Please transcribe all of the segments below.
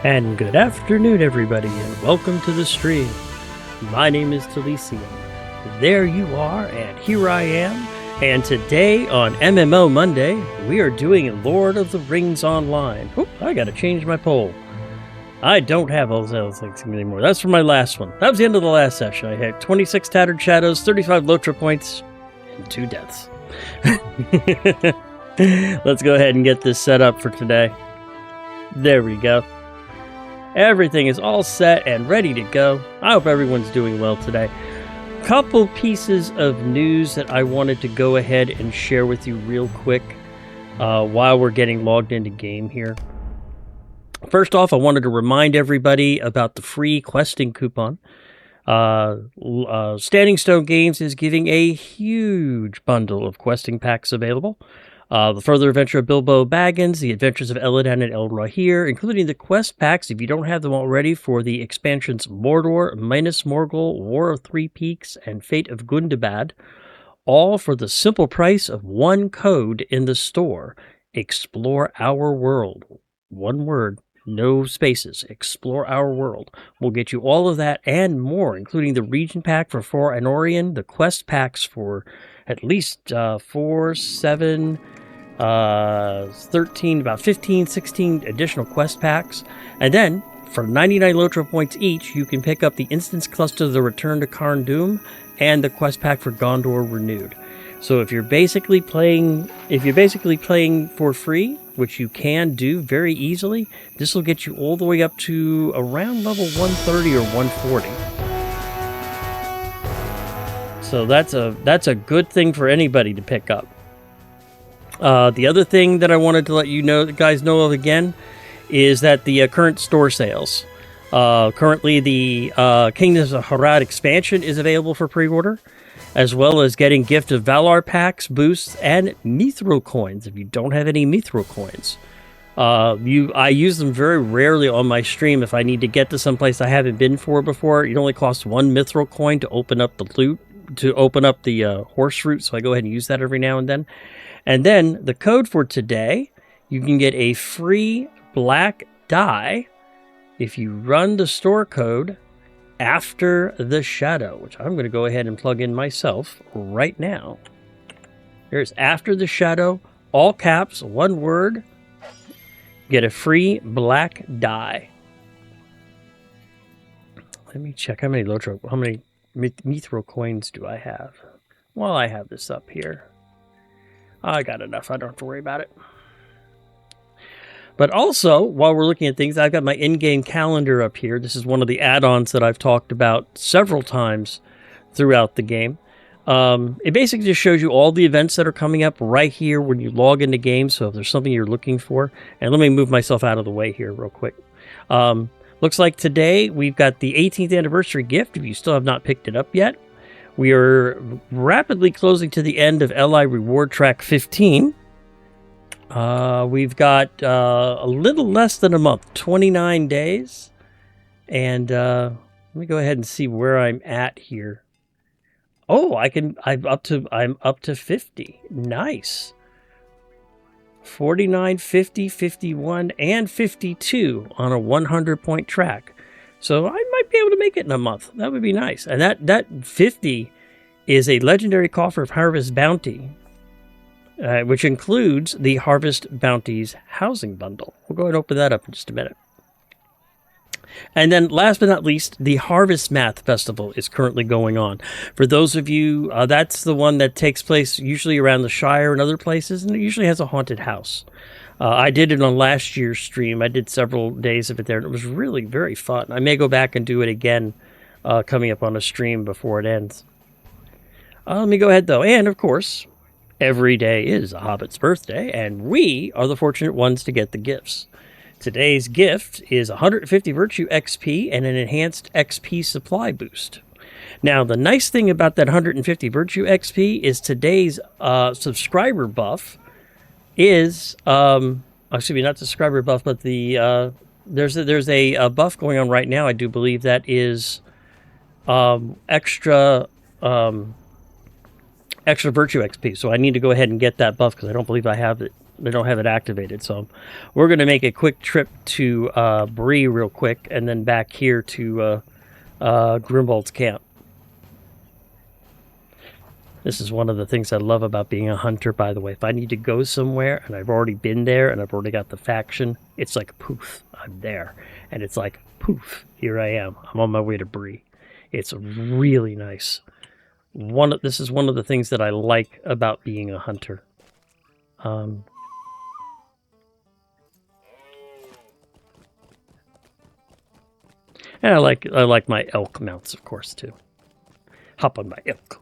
And good afternoon, everybody, and welcome to the stream. My name is Talisium. There you are, and here I am. And today on MMO Monday, we are doing Lord of the Rings Online. Oop, I gotta change my poll. I don't have all those things anymore. That's from my last one. That was the end of the last session. I had 26 Tattered Shadows, 35 LOTRO points, and 2 deaths. Let's go ahead and get this set up for today. There we go. Everything is all set and ready to go. I hope everyone's doing well today. Couple pieces of news that I wanted to go ahead and share with you real quick while we're getting logged into game here. First off, I wanted to remind everybody about the free questing coupon. Standing Stone Games is giving a huge bundle of questing packs available. The Further Adventure of Bilbo Baggins, The Adventures of Elladan and Elrohir, including the quest packs, if you don't have them already, for the expansions Mordor, Minas Morgul, War of Three Peaks, and Fate of Gundabad, all for the simple price of one code in the store. Explore Our World. One word, no spaces. Explore Our World. We'll get you all of that and more, including the region pack for Anorian, the quest packs for at least 4, 7... 13, about 15, 16 additional quest packs. And then, for 99 LOTRO points each, you can pick up the Instance Cluster, The Return to Karn Doom, and the quest pack for Gondor Renewed. So if you're basically playing for free, which you can do very easily, this will get you all the way up to around level 130 or 140. So that's a good thing for anybody to pick up. The other thing that I wanted to let you guys know of again is that the current store sales. Currently, the Kingdoms of Harad expansion is available for pre-order, as well as getting Gift of Valar packs, boosts, and Mithril coins. If you don't have any Mithril coins, I use them very rarely on my stream. If I need to get to someplace I haven't been for before, it only costs 1 Mithril coin to open up the loot, to open up the horse route. So I go ahead and use that every now and then. And then the code for today, you can get a free black die if you run the store code After the Shadow, which I'm going to go ahead and plug in myself right now. There's After the Shadow, all caps, one word. Get a free black die. Let me check how many Mithril coins do I have? Well, I have this up here. I got enough. I don't have to worry about it. But also, while we're looking at things, I've got my in-game calendar up here. This is one of the add-ons that I've talked about several times throughout the game. It basically just shows you all the events that are coming up right here when you log into game. So if there's something you're looking for, and let me move myself out of the way here real quick. Looks like today we've got the 18th anniversary gift. If you still have not picked it up yet, we are rapidly closing to the end of LI Reward Track 15. We've got a little less than a month, 29 days. And let me go ahead and see where I'm at here. Oh, I'm up to 50. Nice. 49, 50, 51, and 52 on a 100-point track. So I might be able to make it in a month. That would be nice. And that 50 is a legendary coffer of Harvest Bounty, which includes the Harvest Bounties housing bundle. We'll go ahead and open that up in just a minute. And then last but not least, the Harvest Math Festival is currently going on. For those of you, that's the one that takes place usually around the Shire and other places, and it usually has a haunted house. I did it on last year's stream. I did several days of it there, and it was really very fun. I may go back and do it again coming up on a stream before it ends. Let me go ahead, though. And, of course, every day is a Hobbit's birthday, and we are the fortunate ones to get the gifts. Today's gift is 150 Virtue XP and an enhanced XP supply boost. Now, the nice thing about that 150 Virtue XP is today's subscriber buff is, excuse me, not subscriber buff, but the there's a buff going on right now. I do believe that is extra Virtue XP. So I need to go ahead and get that buff because I don't believe I have it have it activated. So we're going to make a quick trip to Bree real quick, and then back here to Grimwald's camp. This is one of the things I love about being a hunter, by the way. If I need to go somewhere and I've already been there and I've already got the faction, it's like poof, I'm there. And it's like poof, here I am. I'm on my way to Bree. It's really nice. This is one of the things that I like about being a hunter. And I like my elk mounts, of course, too. Hop on my elk.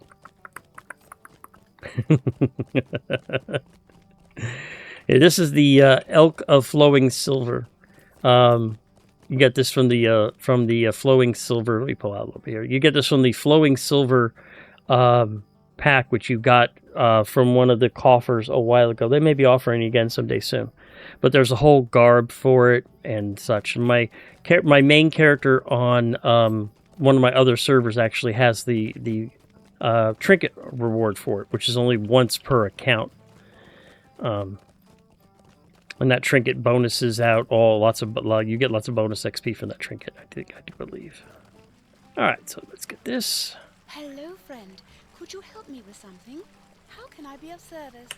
Yeah, this is the elk of flowing silver. You get this from the flowing silver. Let me pull out a little bit here. You get this from the flowing silver pack, which you got from one of the coffers a while ago. They may be offering it again someday soon, but there's a whole garb for it and such. And my main character on one of my other servers actually has the trinket reward for it, which is only once per account. And that trinket bonuses out you get lots of bonus XP from that trinket, I do believe. Alright, so let's get this. Hello, friend. Could you help me with something? How can I be of service?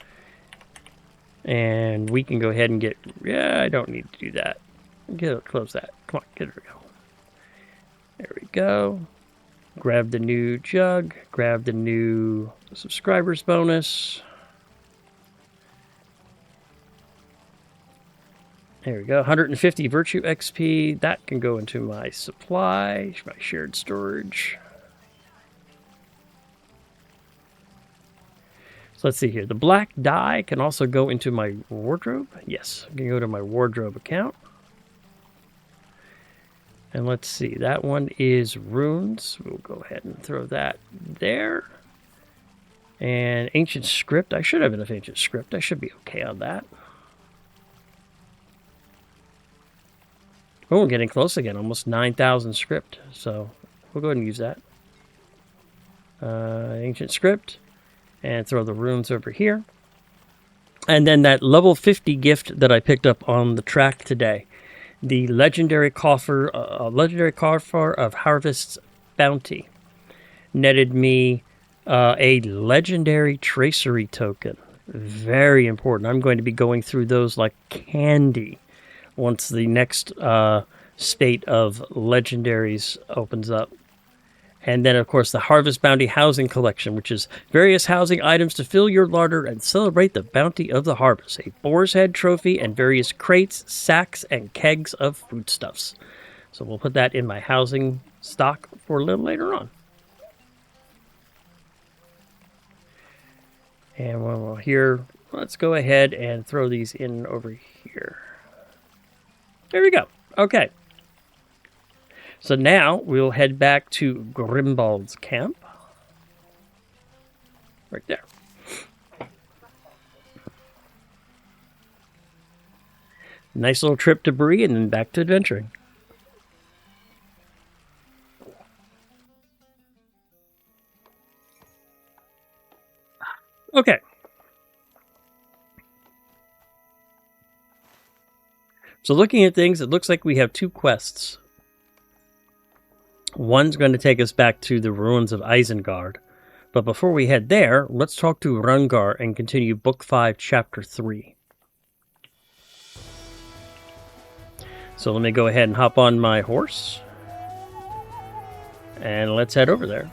And we can go ahead and get... Yeah, I don't need to do that. Close that. Come on, get it. There we go. Grab the new jug. Grab the new subscribers bonus. There we go. 150 virtue XP. That can go into my supply, my shared storage. So let's see here. The black dye can also go into my wardrobe. Yes, I can go to my wardrobe account. And let's see. That one is runes. We'll go ahead and throw that there. And ancient script. I should have enough ancient script. I should be okay on that. Oh, we're getting close again. Almost 9,000 script. So we'll go ahead and use that. Ancient script. And throw the runes over here. And then that level 50 gift that I picked up on the track today. The legendary coffer of Harvest's Bounty. Netted me a legendary tracery token. Very important. I'm going to be going through those like candy once the next spate of legendaries opens up. And then, of course, the Harvest Bounty Housing Collection, which is various housing items to fill your larder and celebrate the bounty of the harvest. A boar's head trophy and various crates, sacks, and kegs of foodstuffs. So we'll put that in my housing stock for a little later on. And while we're here, let's go ahead and throw these in over here. There we go. Okay. So now we'll head back to Grimwald's camp. Right there. Nice little trip to Bree and then back to adventuring. Okay. So looking at things, it looks like we have two quests. One's going to take us back to the ruins of Isengard. But before we head there, let's talk to Rungar and continue Book 5, Chapter 3. So let me go ahead and hop on my horse. And let's head over there.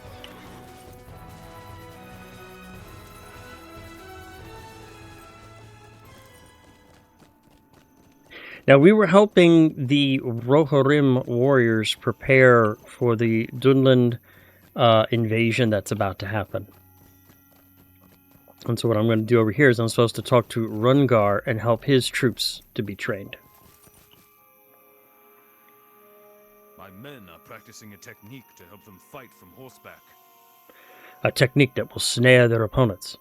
Now, we were helping the Rohirrim warriors prepare for the Dunland invasion that's about to happen. And so what I'm going to do over here is I'm supposed to talk to Rungar and help his troops to be trained. My men are practicing a technique to help them fight from horseback. A technique that will snare their opponents.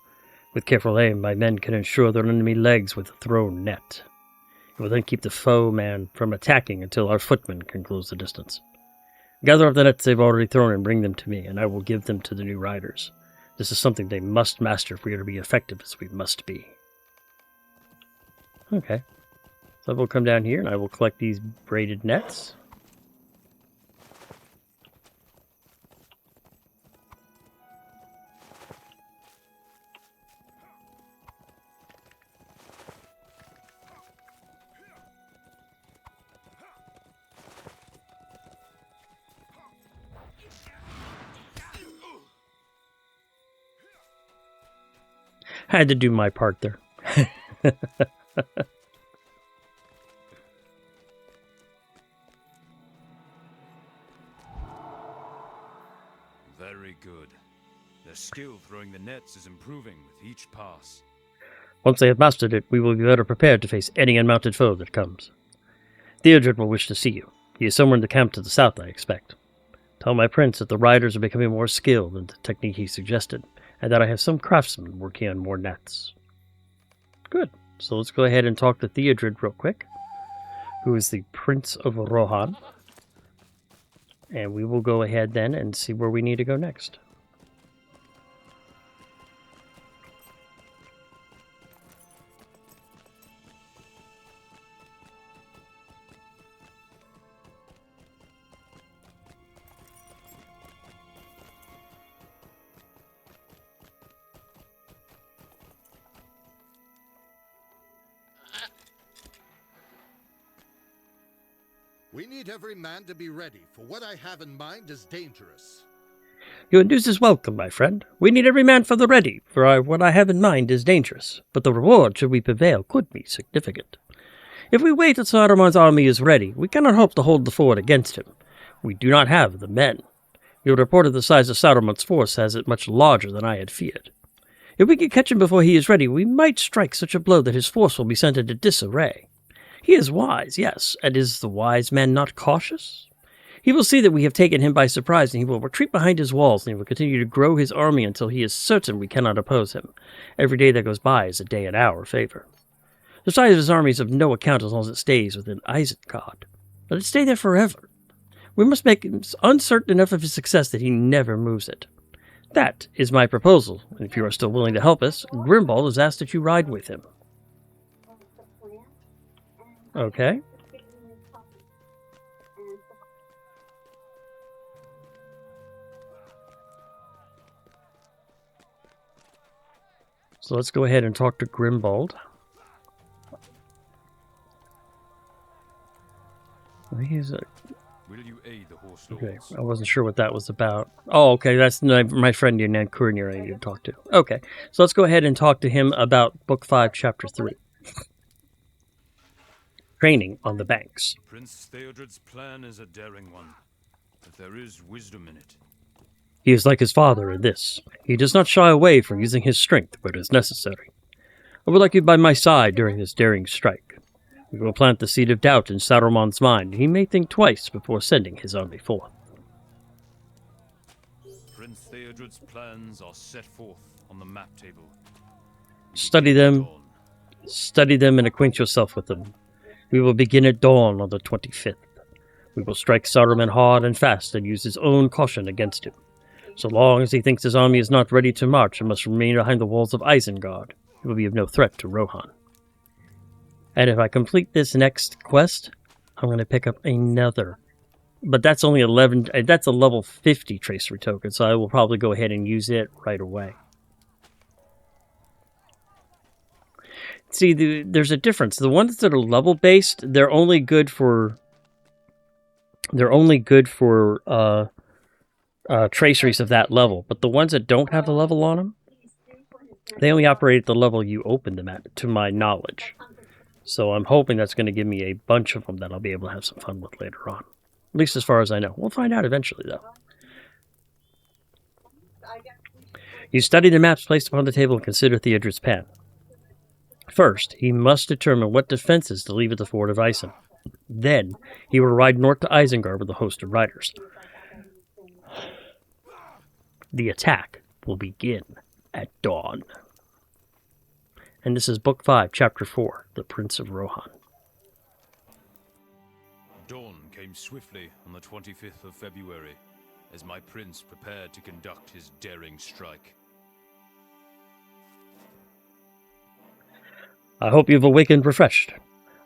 With careful aim, my men can ensure their enemy legs with a thrown net. It will then keep the foeman from attacking until our footmen can close the distance. Gather up the nets they've already thrown and bring them to me, and I will give them to the new riders. This is something they must master if we are to be effective as we must be. Okay. So we'll come down here and I will collect these braided nets. Had to do my part there. Very good. Their skill throwing the nets is improving with each pass. Once they have mastered it, we will be better prepared to face any unmounted foe that comes. Theodred will wish to see you. He is somewhere in the camp to the south, I expect. Tell my prince that the riders are becoming more skilled in the technique he suggested, and that I have some craftsmen working on more nets. Good. So let's go ahead and talk to Theodred real quick, who is the Prince of Rohan. And we will go ahead then and see where we need to go next. We need every man to be ready, for what I have in mind is dangerous. Your news is welcome, my friend. We need every man for the ready, for what I have in mind is dangerous, but the reward, should we prevail, could be significant. If we wait till Saruman's army is ready, we cannot hope to hold the fort against him. We do not have the men. Your report of the size of Saruman's force has it much larger than I had feared. If we can catch him before he is ready, we might strike such a blow that his force will be sent into disarray. He is wise, yes, and is the wise man not cautious? He will see that we have taken him by surprise, and he will retreat behind his walls, and he will continue to grow his army until he is certain we cannot oppose him. Every day that goes by is a day in our favor. The size of his army is of no account as long as it stays within Isengard. Let it stay there forever. We must make him uncertain enough of his success that he never moves it. That is my proposal, and if you are still willing to help us, Grimbald has asked that you ride with him. Okay. So let's go ahead and talk to Grimbald. He's a... Will you aid the horse Okay, lords? I wasn't sure what that was about. Oh, okay, that's my friend Nankurnir I need to talk to. Okay, so let's go ahead and talk to him about Book 5, Chapter 3. Training on the banks. Prince Theodred's plan is a daring one, but there is wisdom in it. He is like his father in this. He does not shy away from using his strength where it is necessary. I would like you by my side during this daring strike. We will plant the seed of doubt in Saruman's mind, and he may think twice before sending his army forth. Prince Theodred's plans are set forth on the map table. Study them and acquaint yourself with them. We will begin at dawn on the 25th. We will strike Saruman hard and fast and use his own caution against him. So long as he thinks his army is not ready to march and must remain behind the walls of Isengard, he will be of no threat to Rohan. And if I complete this next quest, I'm going to pick up another. But that's only 11, that's a level 50 tracery token, so I will probably go ahead and use it right away. See, there's a difference. The ones that are level based, they're only good for traceries of that level. But the ones that don't have the level on them, they only operate at the level you open them at, to my knowledge. So I'm hoping that's going to give me a bunch of them that I'll be able to have some fun with later on. At least as far as I know. We'll find out eventually, though. You study the maps placed upon the table and consider Theodred's plan. First, he must determine what defenses to leave at the fort of Isen. Then, he will ride north to Isengard with a host of riders. The attack will begin at dawn. And this is Book 5, Chapter 4, The Prince of Rohan. Dawn came swiftly on the 25th of February, as my prince prepared to conduct his daring strike. I hope you've awakened refreshed.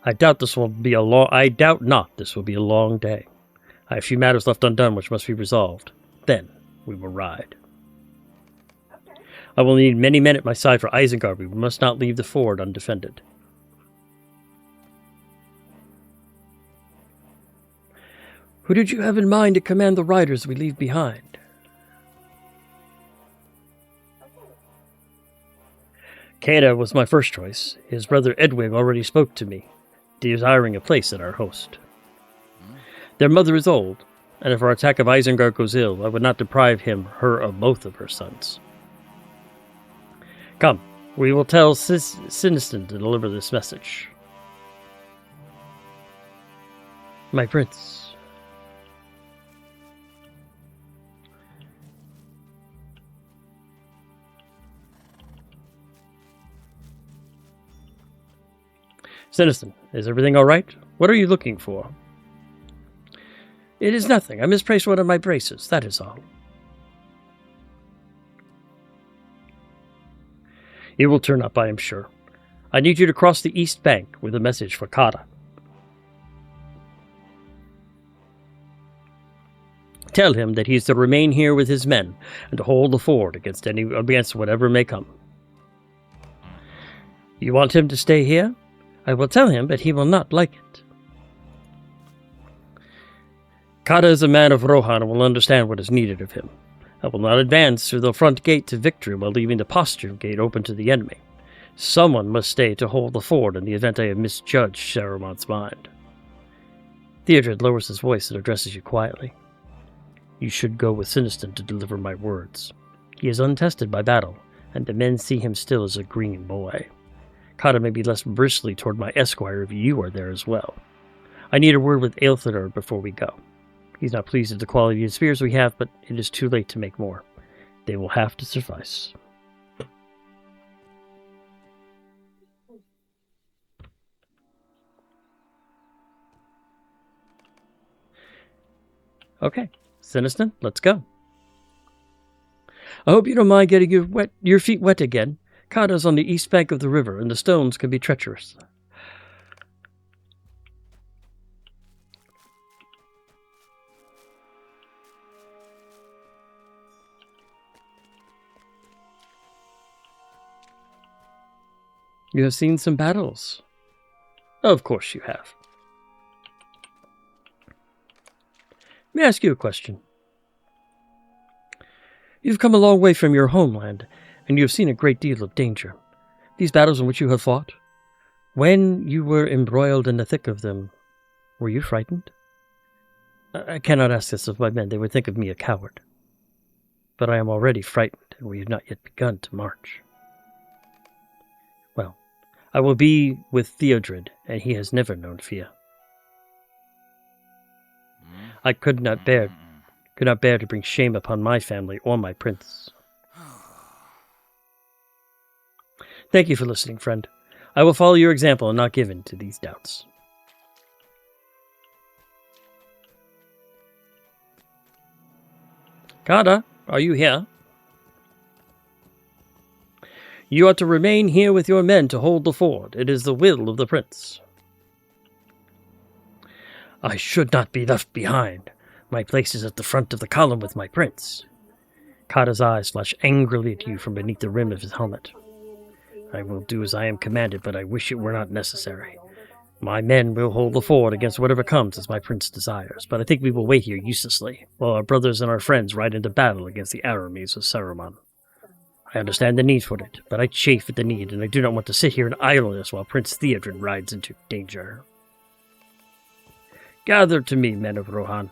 I doubt not this will be a long day. I have a few matters left undone which must be resolved. Then we will ride. I will need many men at my side for Isengard. We must not leave the ford undefended. Who did you have in mind to command the riders we leave behind? Cada was my first choice. His brother Edwig already spoke to me, desiring a place at our host. Their mother is old, and if our attack of Isengard goes ill, I would not deprive her of both of her sons. Come, we will tell Siniston to deliver this message. My prince. Siniston, is everything all right? What are you looking for? It is nothing. I misplaced one of my braces, that is all. It will turn up, I am sure. I need you to cross the east bank with a message for Kada. Tell him that he is to remain here with his men and to hold the ford against whatever may come. You want him to stay here? I will tell him, but he will not like it. Kada is a man of Rohan and will understand what is needed of him. I will not advance through the front gate to victory while leaving the postern gate open to the enemy. Someone must stay to hold the ford in the event I have misjudged Saruman's mind. Theodred lowers his voice and addresses you quietly. You should go with Siniston to deliver my words. He is untested by battle, and the men see him still as a green boy. Kada may be less bristly toward my esquire if you are there as well. I need a word with Aelthidar before we go. He's not pleased with the quality of the spears we have, but it is too late to make more. They will have to suffice. Okay, Siniston, let's go. I hope you don't mind getting your feet wet again. Kada's on the east bank of the river, and the stones can be treacherous. You have seen some battles. Of course you have. Let me ask you a question. You've come a long way from your homeland, and you have seen a great deal of danger. These battles in which you have fought, when you were embroiled in the thick of them, were you frightened? I cannot ask this of my men. They would think of me a coward. But I am already frightened, and we have not yet begun to march. Well, I will be with Theodred, and he has never known fear. I could not bear to bring shame upon my family or my prince. Thank you for listening, friend. I will follow your example and not give in to these doubts. Kada, are you here? You are to remain here with your men to hold the ford. It is the will of the prince. I should not be left behind. My place is at the front of the column with my prince. Kada's eyes flash angrily at you from beneath the rim of his helmet. I will do as I am commanded, but I wish it were not necessary. My men will hold the ford against whatever comes as my prince desires, but I think we will wait here uselessly, while our brothers and our friends ride into battle against the Aramis of Saurman. I understand the need for it, but I chafe at the need, and I do not want to sit here in idleness while Prince Theodred rides into danger. Gather to me, men of Rohan.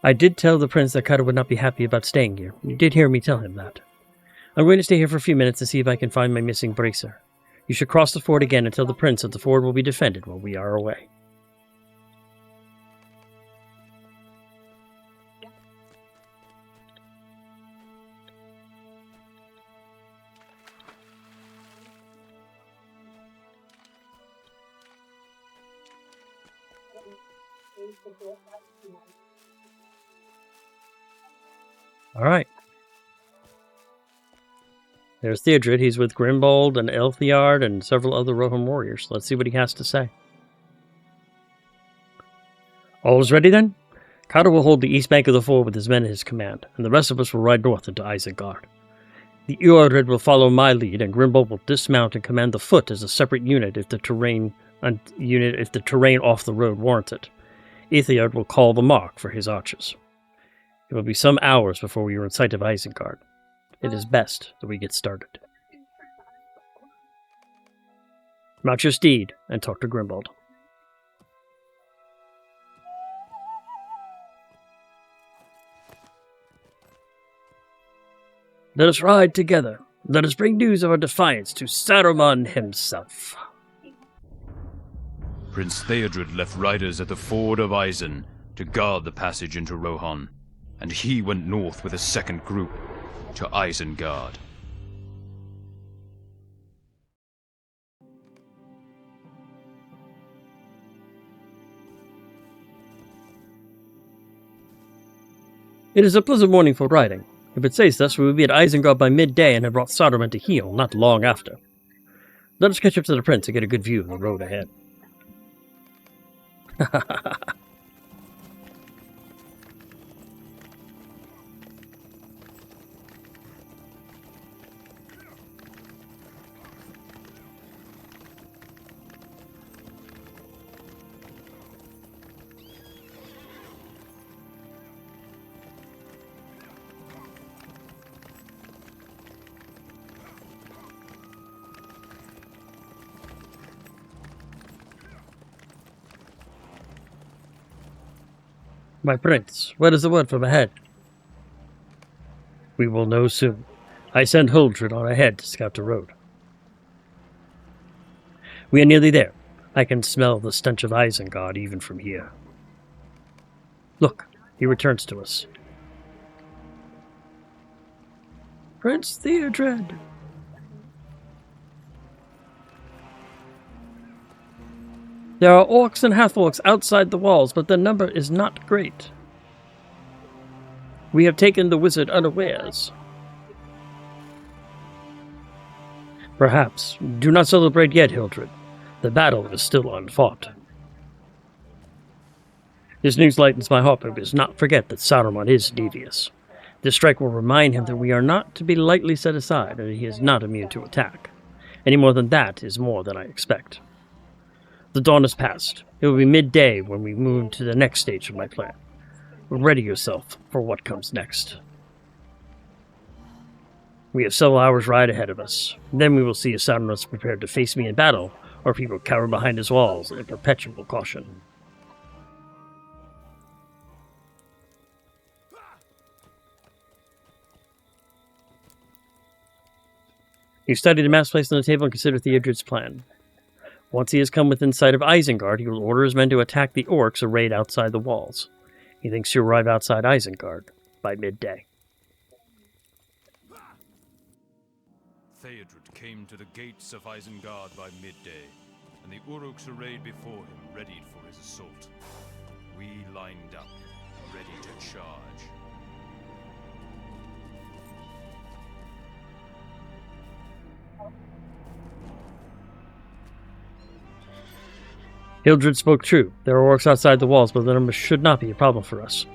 I did tell the prince that Kada would not be happy about staying here. You did hear me tell him that. I'm going to stay here for a few minutes and see if I can find my missing bracer. You should cross the ford again and tell the prince that the ford will be defended while we are away. All right. There's Theodred. He's with Grimbold and Elthiard and several other Rohan warriors. Let's see what he has to say. All is ready then? Carter will hold the east bank of the ford with his men at his command, and the rest of us will ride north into Isengard. The Eorred will follow my lead, and Grimbold will dismount and command the foot as a separate unit if the terrain off the road warrants it. Ethiard will call the mark for his archers. It will be some hours before we are in sight of Isengard. It is best that we get started. Mount your steed and talk to Grimbold. Let us ride together. Let us bring news of our defiance to Saurman himself. Prince Theodred left riders at the ford of Isen to guard the passage into Rohan, and he went north with a second group to Isengard. It is a pleasant morning for riding. If it stays thus, we will be at Isengard by midday and have brought Saurman to heel not long after. Let us catch up to the prince and get a good view of the road ahead. My prince, what is the word from ahead? We will know soon. I send Huldred on ahead to scout the road. We are nearly there. I can smell the stench of Isengard even from here. Look, he returns to us. Prince Theodred. There are orcs and half-orcs outside the walls, but their number is not great. We have taken the wizard unawares. Perhaps. Do not celebrate yet, Hildred. The battle is still unfought. This news lightens my heart, but we must not forget that Saurman is devious. This strike will remind him that we are not to be lightly set aside, and that he is not immune to attack. Any more than that is more than I expect. The dawn has passed. It will be midday when we move to the next stage of my plan. Ready yourself for what comes next. We have several hours' ride ahead of us. Then we will see if Saurman is prepared to face me in battle, or if he will cower behind his walls in perpetual caution. You study the maps placed on the table and consider Theodred's plan. Once he has come within sight of Isengard, he will order his men to attack the orcs arrayed outside the walls. He thinks he'll arrive outside Isengard by midday. Theodred came to the gates of Isengard by midday, and the Uruks arrayed before him, readied for his assault. We lined up, ready to charge. Hildred spoke true. There are orcs outside the walls, but the numbers should not be a problem for us.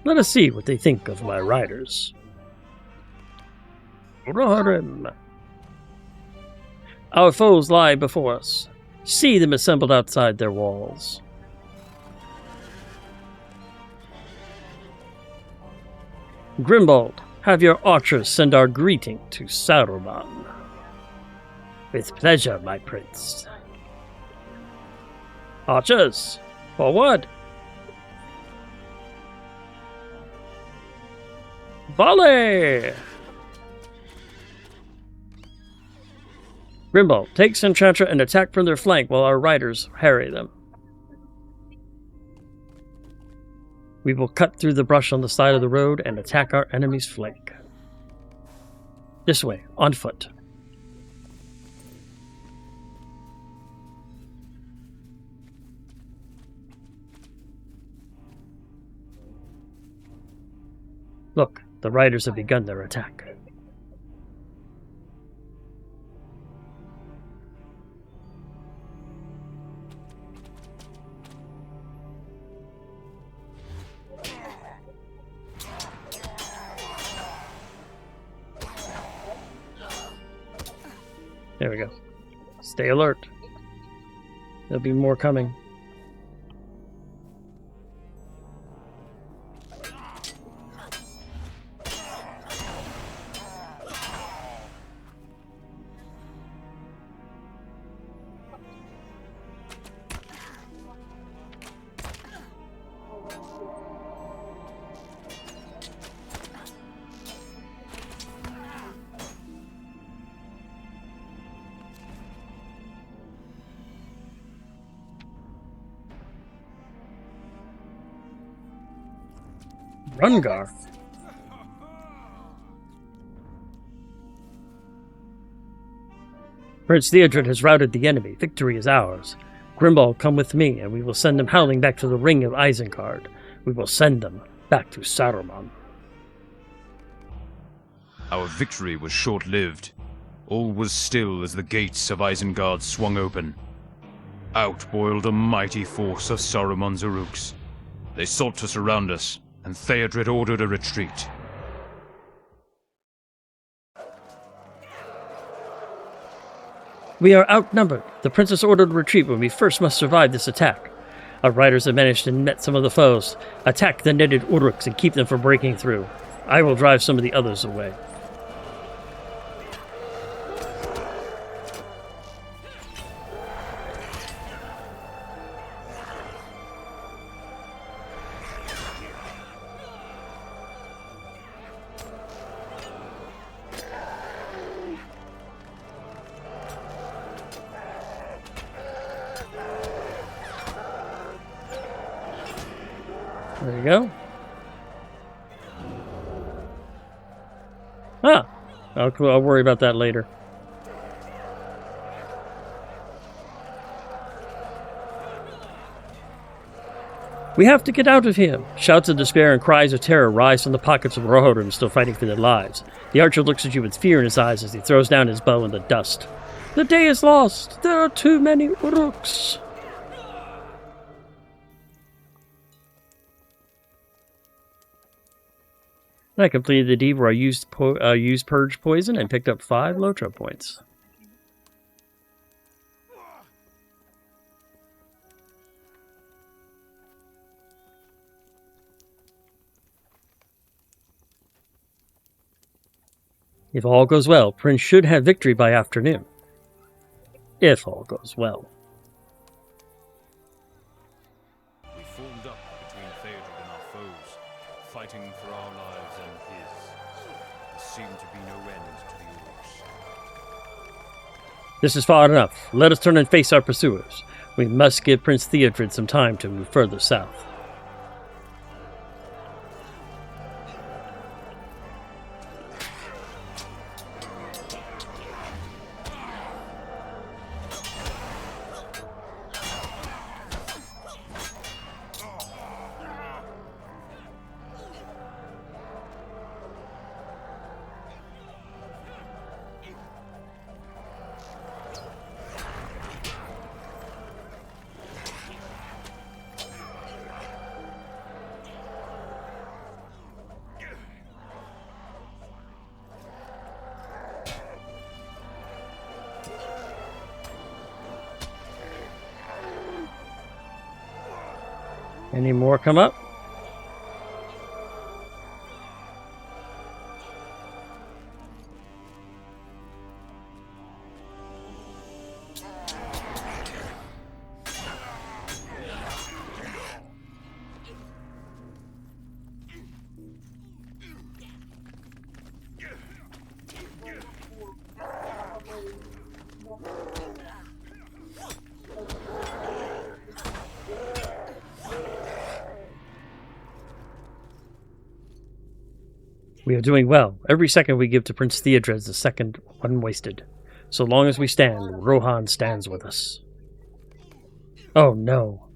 Let us see what they think of my riders. Rohirrim. Our foes lie before us. See them assembled outside their walls. Grimbold, have your archers send our greeting to Saurman. With pleasure, my prince. Archers, forward! Volley! Grimbold, take Enchantra and attack from their flank while our riders harry them. We will cut through the brush on the side of the road and attack our enemy's flank. This way, on foot. Look, the riders have begun their attack. There we go. Stay alert. There'll be more coming. Rungar. Prince Theodred has routed the enemy. Victory is ours. Grimbald, come with me, and we will send them howling back to the Ring of Isengard. We will send them back to Saurman. Our victory was short-lived. All was still as the gates of Isengard swung open. Out boiled a mighty force of Saruman's Uruks. They sought to surround us, and Theodred ordered a retreat. We are outnumbered. The princess ordered a retreat when we first must survive this attack. Our riders have managed to net some of the foes, attack the netted Uruks, and keep them from breaking through. I will drive some of the others away. There you go. Ah, I'll worry about that later. We have to get out of here. Shouts of despair and cries of terror rise from the pockets of Rohirrim still fighting for their lives. The archer looks at you with fear in his eyes as he throws down his bow in the dust. The day is lost. There are too many Uruks. I completed the deed where I used Purge Poison and picked up 5 LOTRO points. If all goes well, Prince should have victory by afternoon. If all goes well. We formed up between Theodred and our foes, fighting for our lives and his. There seemed to be no end to the Uruks. This is far enough. Let us turn and face our pursuers. We must give Prince Theodred some time to move further south. Any more come up? We are doing well. Every second we give to Prince Theodred is a second unwasted. So long as we stand, Rohan stands with us. Oh no.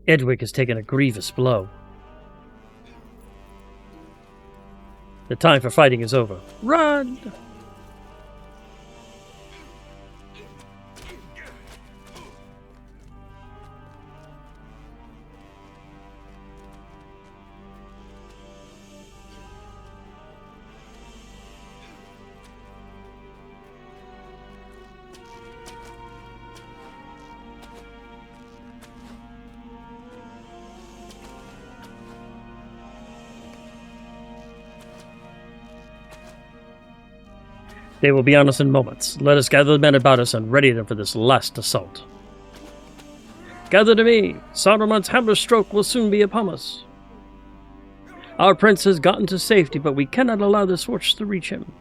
Edwig has taken a grievous blow. The time for fighting is over. Run! They will be on us in moments. Let us gather the men about us and ready them for this last assault. Gather to me! Saurman's hammer stroke will soon be upon us. Our prince has gotten to safety, but we cannot allow this force to reach him.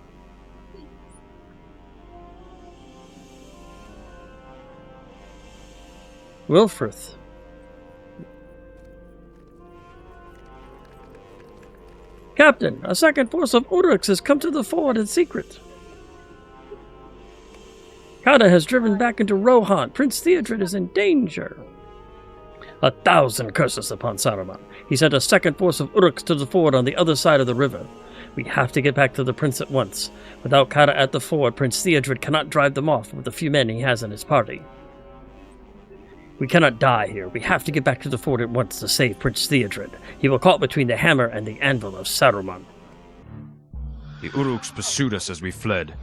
Wilfrith. Captain, a second force of Uruks has come to the ford in secret. Kada has driven back into Rohan. Prince Theodred is in danger. 1,000 curses upon Saruman. He sent a second force of Uruks to the ford on the other side of the river. We have to get back to the prince at once. Without Kada at the ford, Prince Theodred cannot drive them off with the few men he has in his party. We cannot die here. We have to get back to the fort at once to save Prince Theodred. He will caught between the hammer and the anvil of Saruman. The Uruks pursued us as we fled,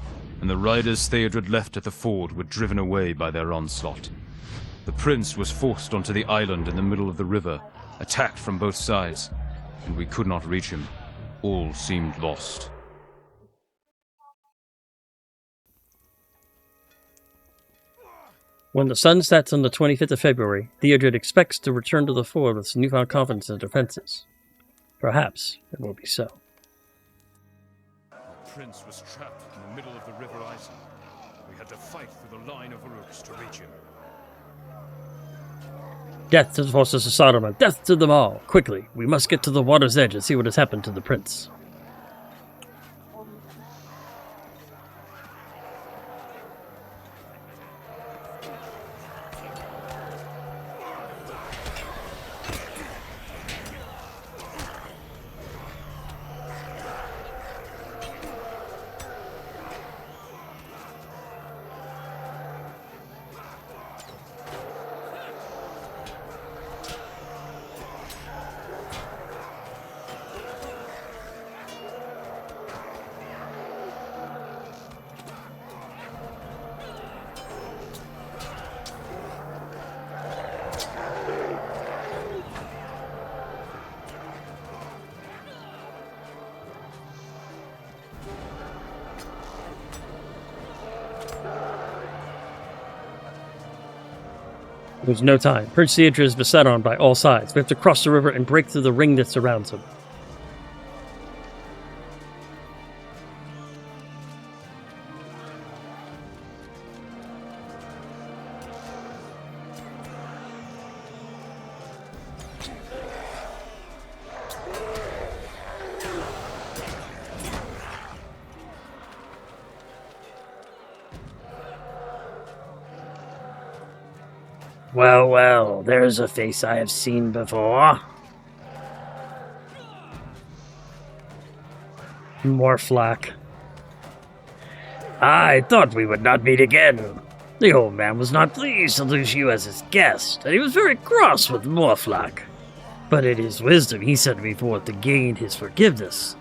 and the riders Theodred left at the ford were driven away by their onslaught. The prince was forced onto the island in the middle of the river, attacked from both sides, and we could not reach him. All seemed lost. When the sun sets on the 25th of February, Theodred expects to return to the ford with newfound confidence in defenses. Perhaps it will be so. The prince was trapped in the middle of the River Isen. We had to fight through the line of Uruks to reach him. Death to the forces of Saruman! Death to them all! Quickly, we must get to the water's edge and see what has happened to the prince. There's no time. Prince Theodred is beset on by all sides. We have to cross the river and break through the ring that surrounds him. Well, well, there's a face I have seen before. More flack. I thought we would not meet again. The old man was not pleased to lose you as his guest, and he was very cross with Morflack. But in his wisdom he sent me forth to gain his forgiveness,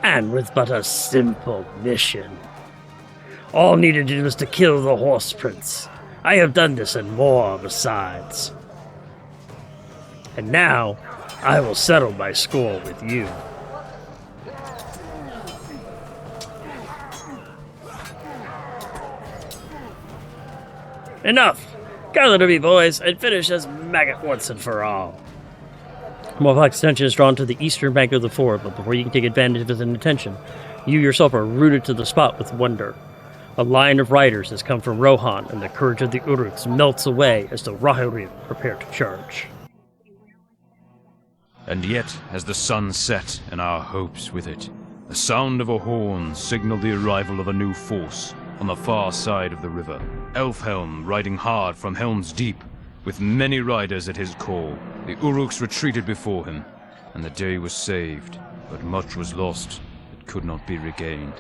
and with but a simple mission. All needed to do was to kill the horse prince. I have done this and more besides. And now, I will settle my score with you. Enough! Gather to me, boys, and finish this maggot once and for all. Morflack's attention is drawn to the eastern bank of the ford, but before you can take advantage of his attention, you yourself are rooted to the spot with wonder. A line of riders has come from Rohan, and the courage of the Uruks melts away as the Rahirim prepare to charge. And yet, as the sun set, and our hopes with it, the sound of a horn signaled the arrival of a new force on the far side of the river. Elfhelm riding hard from Helm's Deep, with many riders at his call. The Uruks retreated before him, and the day was saved, but much was lost that could not be regained.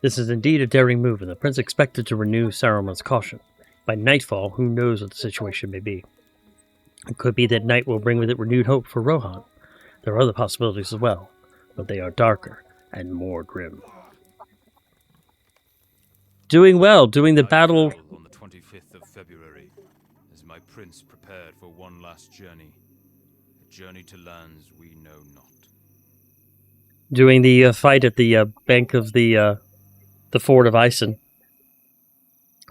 This is indeed a daring move, and the prince expected to renew Saruman's caution. By nightfall, who knows what the situation may be. It could be that night will bring with it renewed hope for Rohan. There are other possibilities as well, but they are darker and more grim. Doing well, doing the battle On the 25th of February, as my prince prepared for one last journey, journeyed to lands we know not. Doing the fight at the bank of the ford of Isen.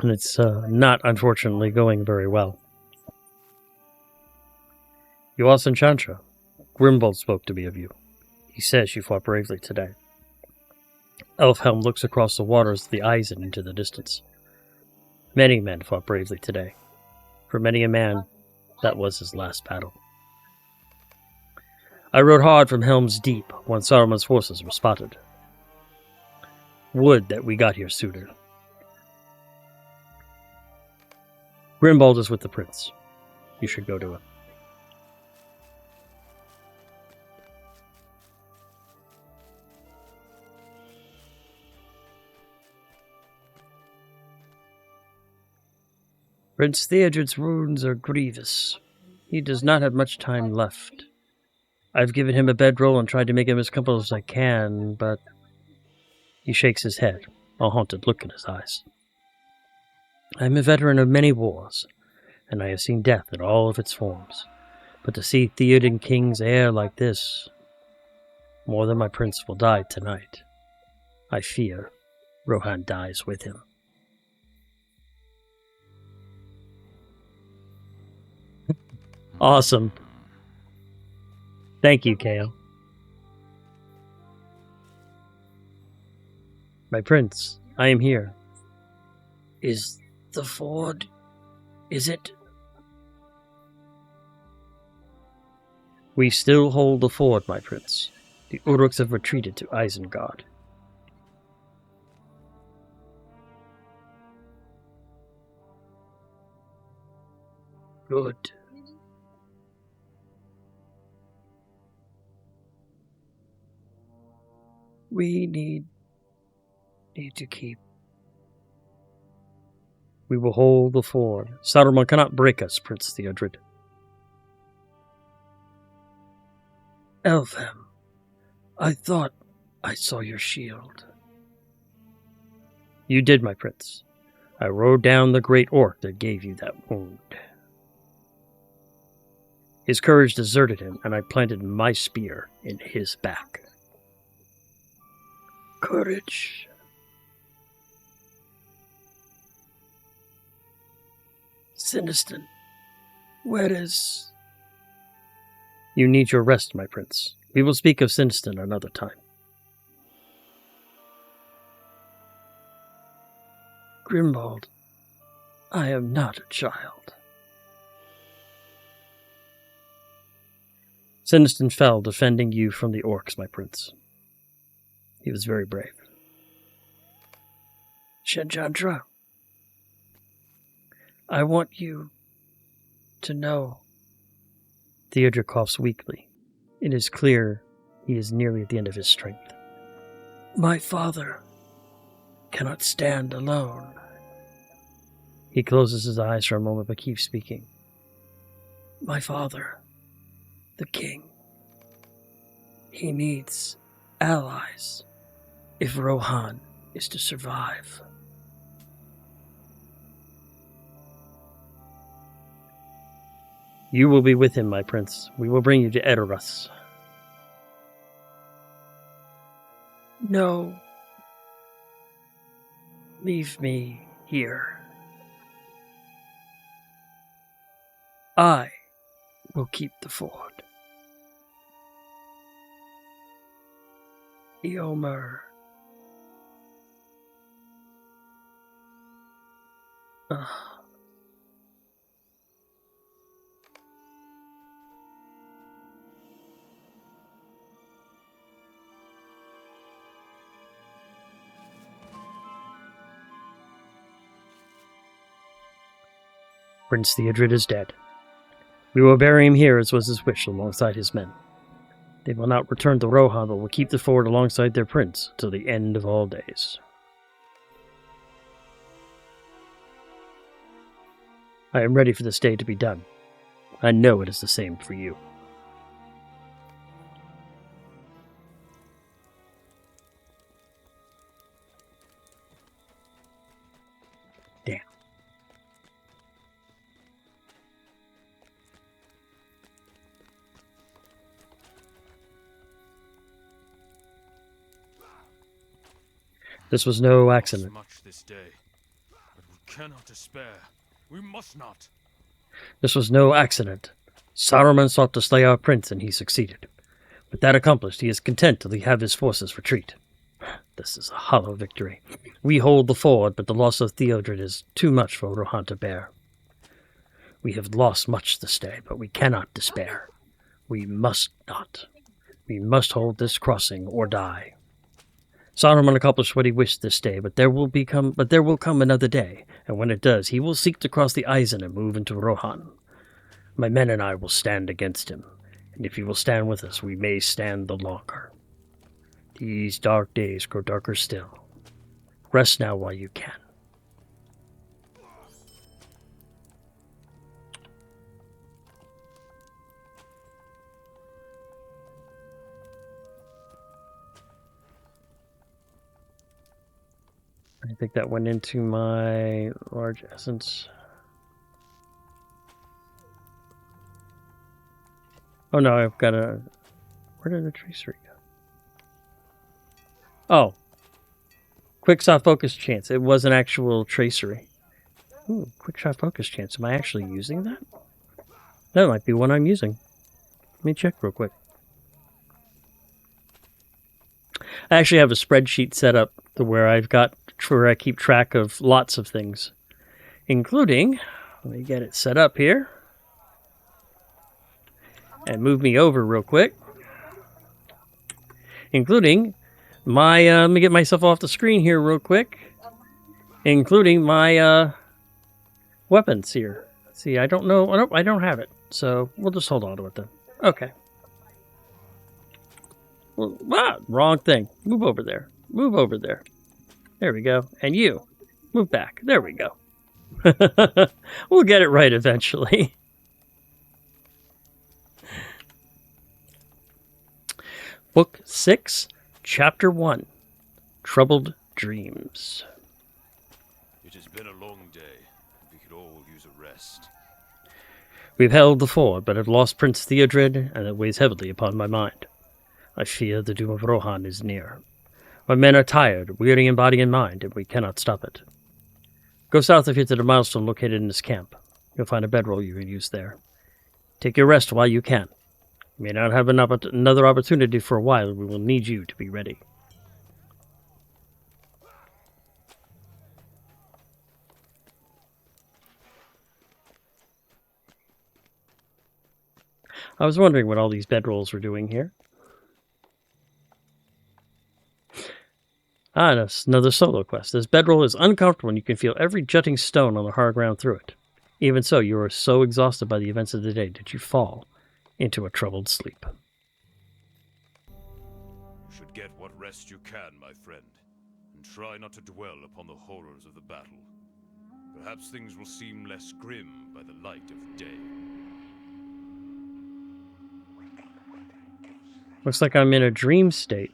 And it's not, unfortunately, going very well. Yuas and Chantra, Grimbold spoke to me of you. He says you fought bravely today. Elfhelm looks across the waters of the Isen into the distance. Many men fought bravely today. For many a man, that was his last battle. I rode hard from Helm's Deep when Saruman's forces were spotted. Would that we got here sooner. Grimbold is with the prince. You should go to him. Prince Theodred's wounds are grievous. He does not have much time left. I've given him a bedroll and tried to make him as comfortable as I can, but he shakes his head, a haunted look in his eyes. I am a veteran of many wars, and I have seen death in all of its forms. But to see Theoden King's heir like this, more than my prince will die tonight. I fear Rohan dies with him. Awesome. Thank you, Kale. My prince, I am here. Is the ford... is it... We still hold the ford, my prince. The Uruks have retreated to Isengard. Good. We need to keep. We will hold the ford. Saruman cannot break us, Prince Theodred. Elfhelm, I thought I saw your shield. You did, my prince. I rode down the great orc that gave you that wound. His courage deserted him, and I planted my spear in his back. Courage. Siniston, where is... You need your rest, my prince. We will speak of Siniston another time. Grimbold, I am not a child. Siniston fell defending you from the orcs, my prince. He was very brave. Shenjandra, I want you to know. Theodred coughs weakly. It is clear he is nearly at the end of his strength. My father cannot stand alone. He closes his eyes for a moment but keeps speaking. My father, the king, he needs allies if Rohan is to survive. You will be with him, my prince. We will bring you to Edoras. No. Leave me here. I will keep the ford. Eomer. Prince Theodred is dead. We will bury him here as was his wish alongside his men. They will not return to Rohan, but will keep the ford alongside their prince till the end of all days. I am ready for this day to be done. I know it is the same for you. Damn. This was no Lost accident. much this day, but we cannot despair. We must not. This was no accident. Saurman sought to slay our prince, and he succeeded. With that accomplished, he is content to have his forces retreat. This is a hollow victory. We hold the ford, but the loss of Theodred is too much for Rohan to bear. We have lost much this day, but we cannot despair. We must not. We must hold this crossing or die. Saurman accomplished what he wished this day, but there will come another day, and when it does, he will seek to cross the Isen and move into Rohan. My men and I will stand against him, and if he will stand with us, we may stand the longer. These dark days grow darker still. Rest now while you can. I think that went into my large essence. Oh no, I've got a... Where did the tracery go? Oh. Quick shot focus chance. It was an actual tracery. Ooh, quick shot focus chance. Am I actually using that? That might be one I'm using. Let me check real quick. I actually have a spreadsheet set up to where I keep track of lots of things, including, let me get it set up here, and move me over real quick, including my, let me get myself off the screen here real quick, including my weapons here. See, I don't know, I don't have it, so we'll just hold on to it then. Okay. Well, wrong thing. Move over there. Move over there. There we go. And you, move back. There we go. We'll get it right eventually. Book 6, Chapter 1, Troubled Dreams. It has been a long day. We could all use a rest. We've held the ford, but have lost Prince Theodred, and it weighs heavily upon my mind. I fear the doom of Rohan is near. My men are tired, weary in body and mind, and we cannot stop it. Go south of here to the milestone located in this camp. You'll find a bedroll you can use there. Take your rest while you can. You may not have another opportunity for a while. We will need you to be ready. I was wondering what all these bedrolls were doing here. Ah, and another solo quest. This bedroll is uncomfortable and you can feel every jutting stone on the hard ground through it. Even so, you are so exhausted by the events of the day that you fall into a troubled sleep. You should get what rest you can, my friend, and try not to dwell upon the horrors of the battle. Perhaps things will seem less grim by the light of day. Looks like I'm in a dream state.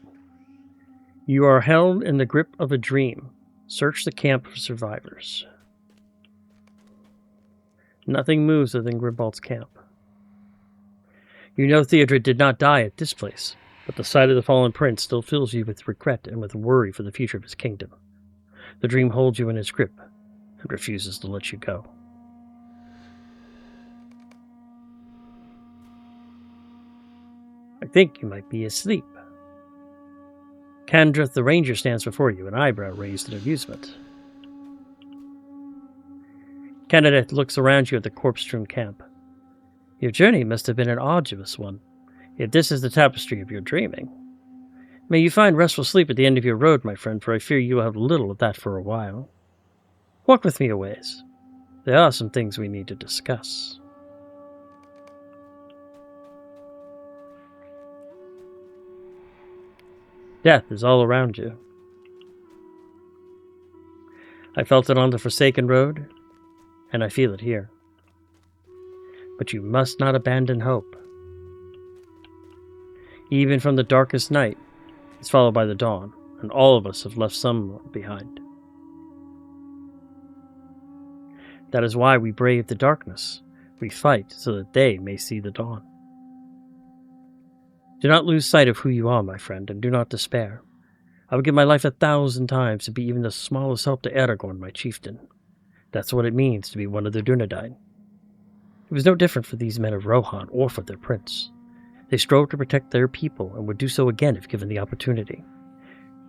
You are held in the grip of a dream. Search the camp for survivors. Nothing moves within Grimbalt's camp. You know Theodred did not die at this place, but the sight of the fallen prince still fills you with regret and with worry for the future of his kingdom. The dream holds you in its grip and refuses to let you go. I think you might be asleep. Kandrith the ranger stands before you, an eyebrow raised in amusement. Kandrith looks around you at the corpse-strewn camp. Your journey must have been an arduous one, if this is the tapestry of your dreaming. May you find restful sleep at the end of your road, my friend, for I fear you will have little of that for a while. Walk with me a ways. There are some things we need to discuss. Death is all around you. I felt it on the Forsaken Road, and I feel it here. But you must not abandon hope. Even from the darkest night is followed by the dawn, and all of us have left some behind. That is why we brave the darkness. We fight so that they may see the dawn. Do not lose sight of who you are, my friend, and do not despair. I would give my life 1,000 times to be even the smallest help to Aragorn, my chieftain. That's what it means to be one of the Dunedain. It was no different for these men of Rohan or for their prince. They strove to protect their people and would do so again if given the opportunity.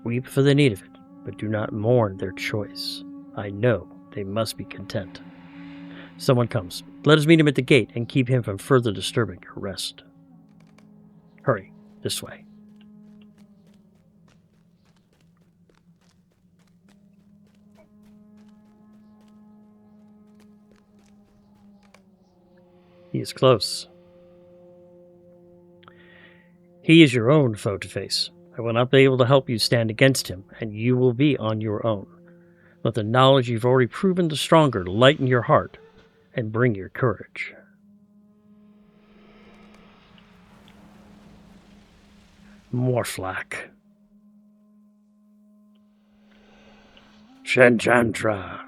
Weep for the need of it, but do not mourn their choice. I know they must be content. Someone comes. Let us meet him at the gate and keep him from further disturbing your rest. Hurry, this way. He is close. He is your own foe to face. I will not be able to help you stand against him, and you will be on your own. Let the knowledge you've already proven the stronger lighten your heart and bring your courage. Morflack. Shenchantra.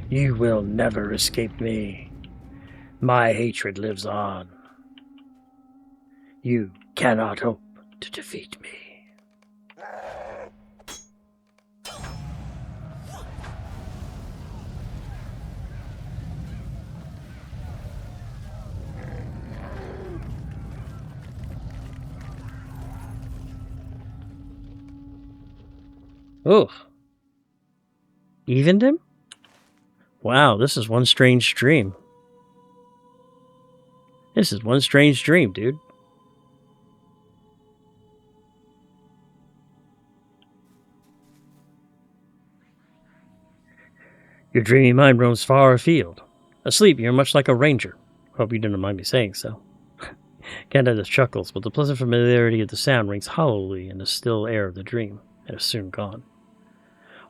You will never escape me. My hatred lives on. You cannot hope to defeat me. Ugh. Evened him? Wow, this is one strange dream. This is one strange dream, dude. Your dreamy mind roams far afield. Asleep, you're much like a ranger. Hope you didn't mind me saying so. Candace chuckles, but the pleasant familiarity of the sound rings hollowly in the still air of the dream, and is soon gone.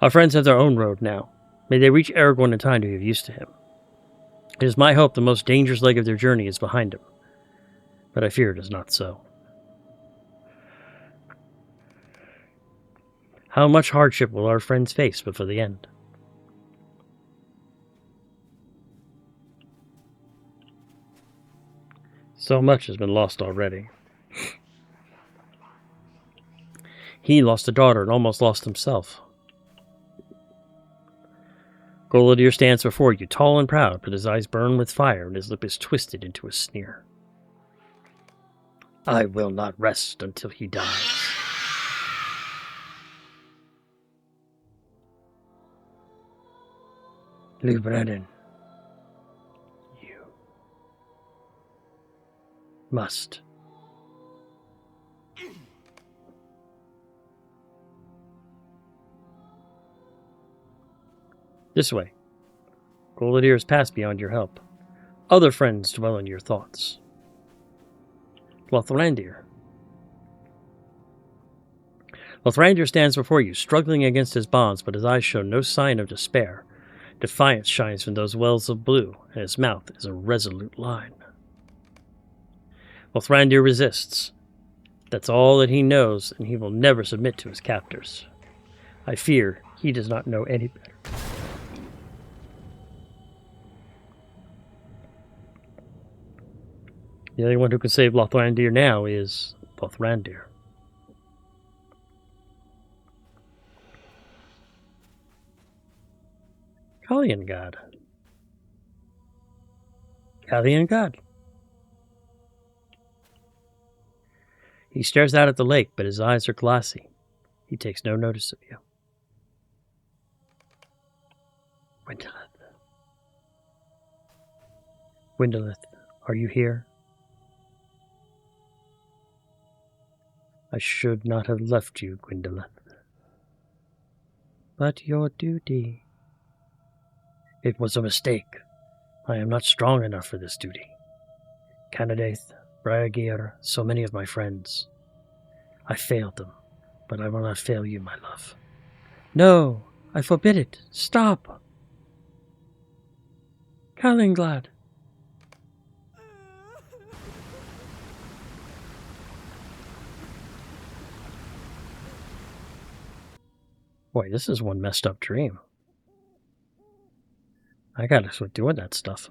Our friends have their own road now. May they reach Aragorn in time to get used to him. It is my hope the most dangerous leg of their journey is behind him, but I fear it is not so. How much hardship will our friends face before the end? So much has been lost already. He lost a daughter and almost lost himself. Golodir stands before you, tall and proud, but his eyes burn with fire and his lip is twisted into a sneer. I will not rest until he dies. Lubrenin, you must. This way. Golodir has passed beyond your help. Other friends dwell in your thoughts. Lothrandir. Lothrandir stands before you, struggling against his bonds, but his eyes show no sign of despair. Defiance shines from those wells of blue, and his mouth is a resolute line. Lothrandir resists. That's all that he knows, and he will never submit to his captors. I fear he does not know any better. The only one who can save Lothrandir now is Lothrandir. Kaliangad. Kaliangad. He stares out at the lake, but his eyes are glassy. He takes no notice of you. Gwendolith. Gwendolith, are you here? I should not have left you, Gwendolith. But your duty. It was a mistake. I am not strong enough for this duty. Canadath, Braegir, so many of my friends. I failed them, but I will not fail you, my love. No, I forbid it. Stop. Kalinglad. Boy, this is one messed up dream. I gotta quit doing that stuff.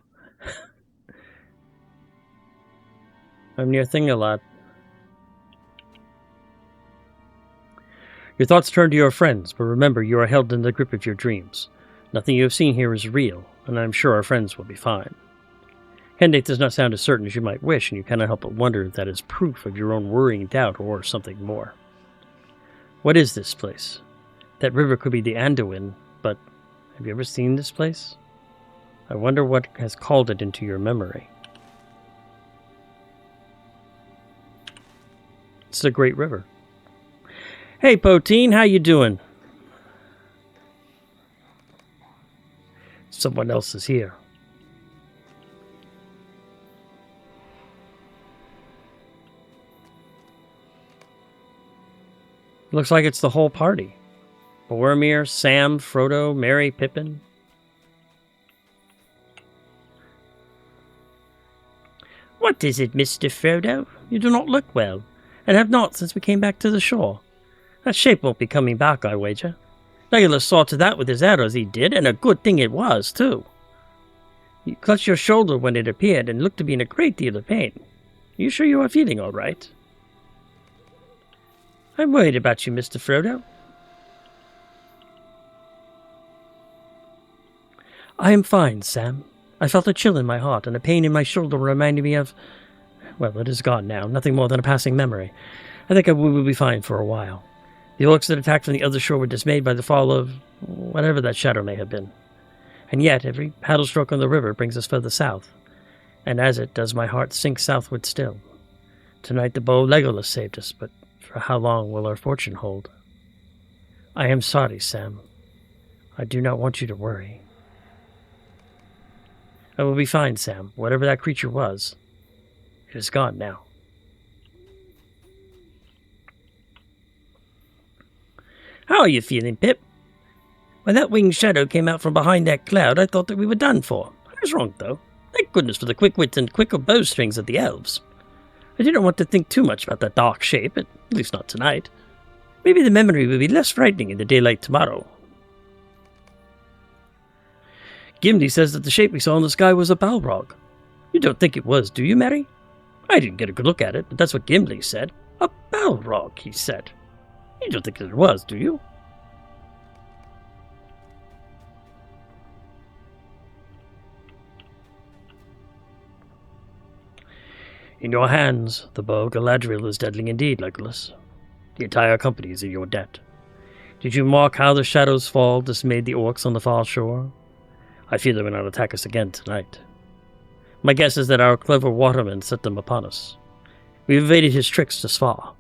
I'm near Thing a lot. Your thoughts turn to your friends, but remember you are held in the grip of your dreams. Nothing you have seen here is real, and I am sure our friends will be fine. Candidate does not sound as certain as you might wish, and you cannot help but wonder if that is proof of your own worrying doubt or something more. What is this place? That river could be the Anduin, but have you ever seen this place? I wonder what has called it into your memory. It's a great river. Hey, Poteen, how you doing? Someone else is here. Looks like it's the whole party. Boromir, Sam, Frodo, Merry, Pippin. What is it, Mr. Frodo? You do not look well, and have not since we came back to the shore. That shape won't be coming back, I wager. Legolas saw to that with his arrows, he did, and a good thing it was, too. You clutched your shoulder when it appeared, and looked to be in a great deal of pain. Are you sure you are feeling all right? I'm worried about you, Mr. Frodo. I am fine, Sam. I felt a chill in my heart, and a pain in my shoulder reminded me of... Well, it is gone now, nothing more than a passing memory. I think I will be fine for a while. The orcs that attacked from the other shore were dismayed by the fall of... whatever that shadow may have been. And yet, every paddle stroke on the river brings us further south. And as it does, my heart sinks southward still. Tonight the bow of Legolas saved us, but for how long will our fortune hold? I am sorry, Sam. I do not want you to worry. I will be fine, Sam. Whatever that creature was, it is gone now. How are you feeling, Pip? When that winged shadow came out from behind that cloud, I thought that we were done for. I was wrong, though. Thank goodness for the quick wits and quicker bowstrings of the elves. I didn't want to think too much about that dark shape, at least not tonight. Maybe the memory will be less frightening in the daylight tomorrow. Gimli says that the shape we saw in the sky was a Balrog. You don't think it was, do you, Mary? I didn't get a good look at it, but that's what Gimli said. A Balrog, he said. You don't think it was, do you? In your hands, the bow of Galadriel is deadly indeed, Legolas. The entire company is in your debt. Did you mark how the shadows fall dismayed the orcs on the far shore? I fear they will not attack us again tonight. My guess is that our clever waterman set them upon us. We've evaded his tricks thus far,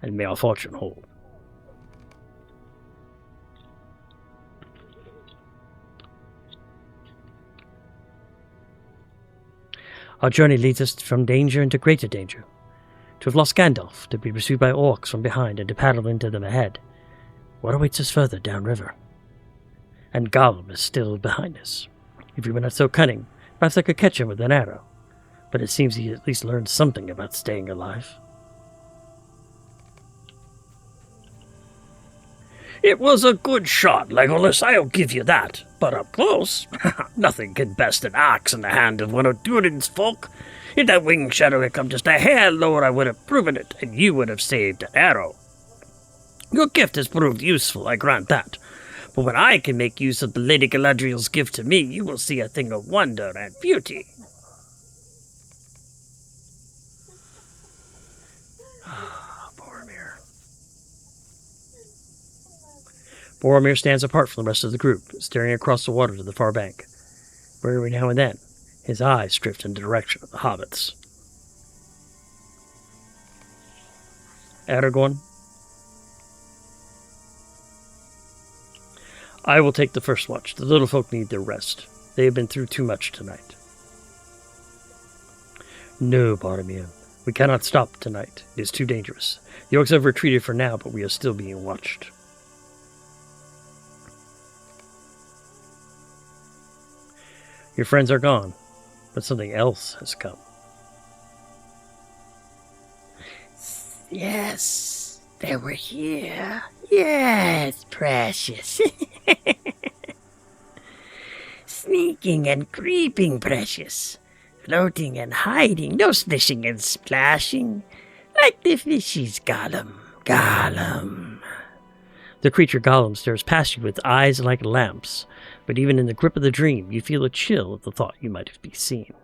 and may our fortune hold. Our journey leads us from danger into greater danger. To have lost Gandalf, to be pursued by orcs from behind, and to paddle into them ahead. What awaits us further downriver? And Gollum is still behind us. If he were not so cunning, perhaps I could catch him with an arrow. But it seems he at least learned something about staying alive. It was a good shot, Legolas, I'll give you that. But up close, nothing can best an axe in the hand of one of Durin's folk. If that winged shadow had come just a hair lower, I would have proven it, and you would have saved an arrow. Your gift has proved useful, I grant that. But when I can make use of the Lady Galadriel's gift to me, you will see a thing of wonder and beauty. Boromir stands apart from the rest of the group, staring across the water to the far bank, where every now and then his eyes drift in the direction of the hobbits. Aragorn, I will take the first watch. The little folk need their rest. They have been through too much tonight. No, Boromir. We cannot stop tonight. It is too dangerous. The orcs have retreated for now, but we are still being watched. Your friends are gone, but something else has come. Yes, they were here. Yes, precious. Sneaking and creeping, precious. Floating and hiding, no splishing and splashing. Like the fishes, Gollum. Gollum. The creature Gollum stares past you with eyes like lamps, but even in the grip of the dream, you feel a chill at the thought you might be seen.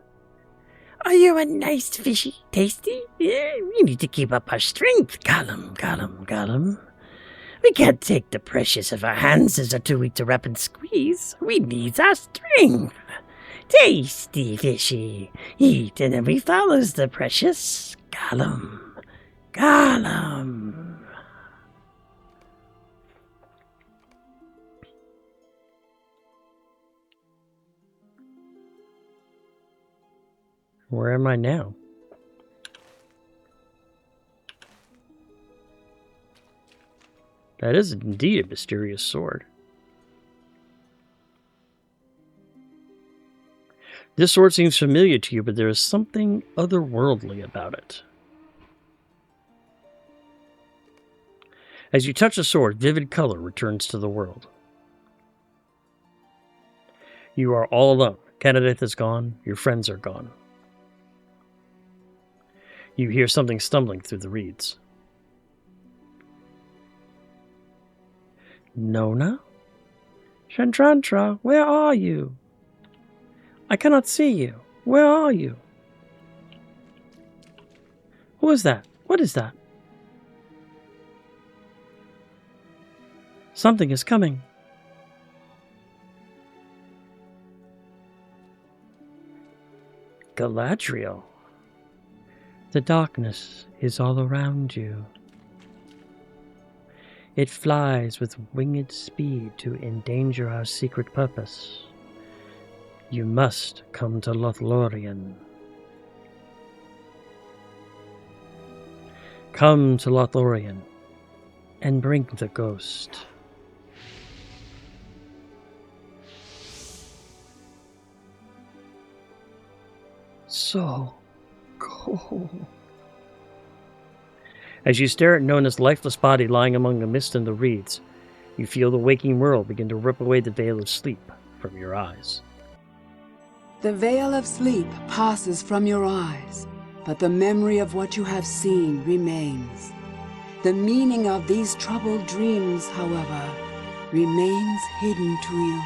Are you a nice fishy, tasty? Yeah, we need to keep up our strength, Gollum, Gollum, Gollum. We can't take the precious if our hands are too weak to wrap and squeeze. We need our strength. Tasty fishy, eat and then we follows the precious. Gollum, Gollum. Where am I now? That is indeed a mysterious sword. This sword seems familiar to you, but there is something otherworldly about it. As you touch the sword, vivid color returns to the world. You are all alone. Kenneth is gone. Your friends are gone. You hear something stumbling through the reeds. Nona? Chandrantra, where are you? I cannot see you. Where are you? Who is that? What is that? Something is coming. Galadriel. The darkness is all around you. It flies with winged speed to endanger our secret purpose. You must come to Lothlorien. Come to Lothlorien and bring the ghost. So cold. As you stare at Nona's lifeless body lying among the mist and the reeds, you feel the waking world begin to rip away the veil of sleep from your eyes. The veil of sleep passes from your eyes, but the memory of what you have seen remains. The meaning of these troubled dreams, however, remains hidden to you.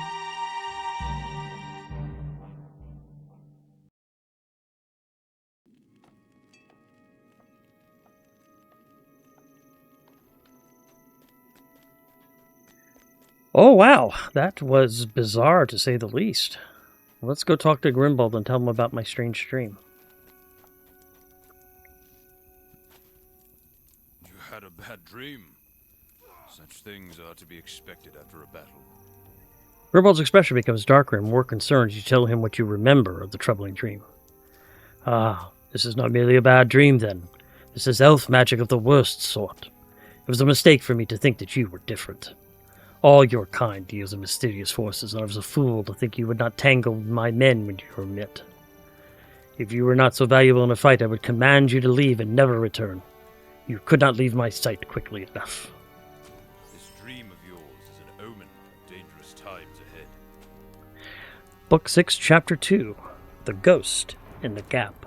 Oh wow, that was bizarre to say the least. Let's go talk to Grimbold and tell him about my strange dream. You had a bad dream. Such things are to be expected after a battle. Grimbold's expression becomes darker and more concerned as you tell him what you remember of the troubling dream. Ah, this is not merely a bad dream then. This is elf magic of the worst sort. It was a mistake for me to think that you were different. All your kind deals in mysterious forces, and I was a fool to think you would not tangle with my men when you were met. If you were not so valuable in a fight, I would command you to leave and never return. You could not leave my sight quickly enough. This dream of yours is an omen of dangerous times ahead. Book 6, Chapter 2, The Ghost in the Gap.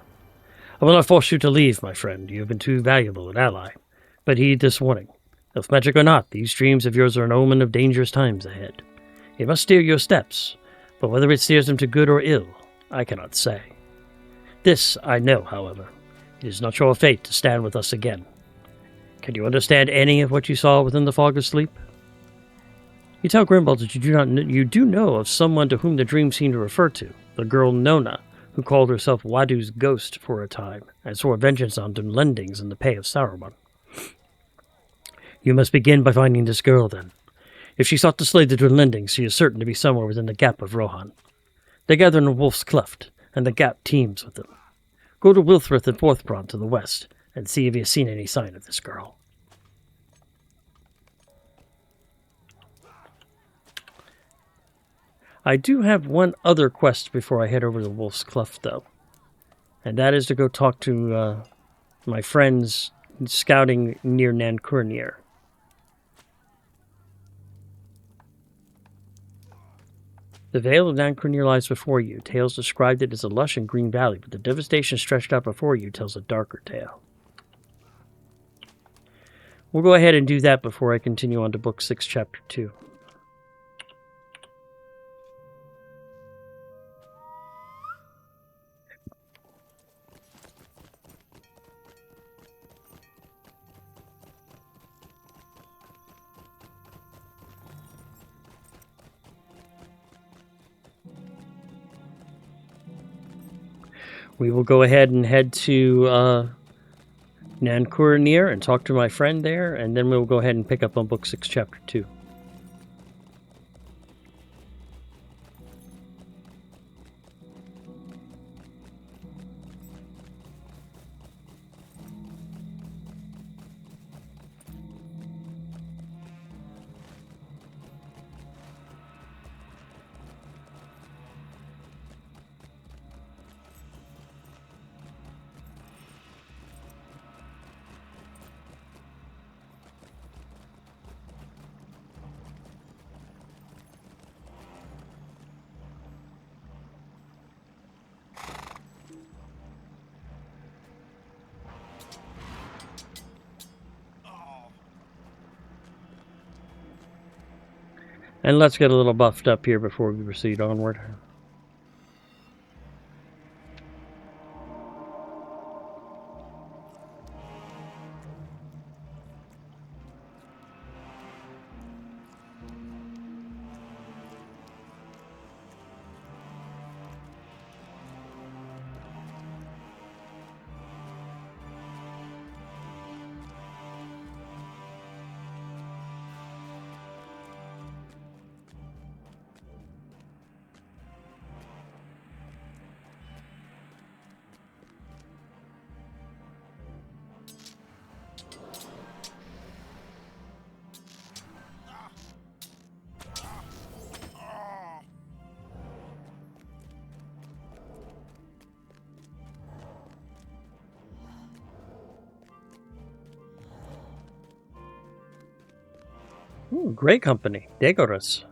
I will not force you to leave, my friend. You have been too valuable an ally. But heed this warning. Elf magic or not, these dreams of yours are an omen of dangerous times ahead. It must steer your steps, but whether it steers them to good or ill, I cannot say. This I know, however. It is not your fate to stand with us again. Can you understand any of what you saw within the fog of sleep? You tell Grimbold that you do know of someone to whom the dream seemed to refer to, the girl Nona, who called herself Wadu's ghost for a time, and swore vengeance on Dunlendings in the pay of Saurman. You must begin by finding this girl, then. If she sought to slay the Dunlendings, she is certain to be somewhere within the Gap of Rohan. They gather in a wolf's cleft, and the Gap teems with them. Go to Wilthrith and Forthbrand to the west, and see if you have seen any sign of this girl. I do have one other quest before I head over to Wolf's Cleft, though. And that is to go talk to my friends scouting near Nankurnir. The Vale of Nankurnir lies before you. Tales described it as a lush and green valley, but the devastation stretched out before you tells a darker tale. We'll go ahead and do that before I continue on to Book 6, Chapter 2. We will go ahead and head to Nankuranir and talk to my friend there, and then we'll go ahead and pick up on Book 6, Chapter 2. And let's get a little buffed up here before we proceed onward. Ooh, great company. Dagoras.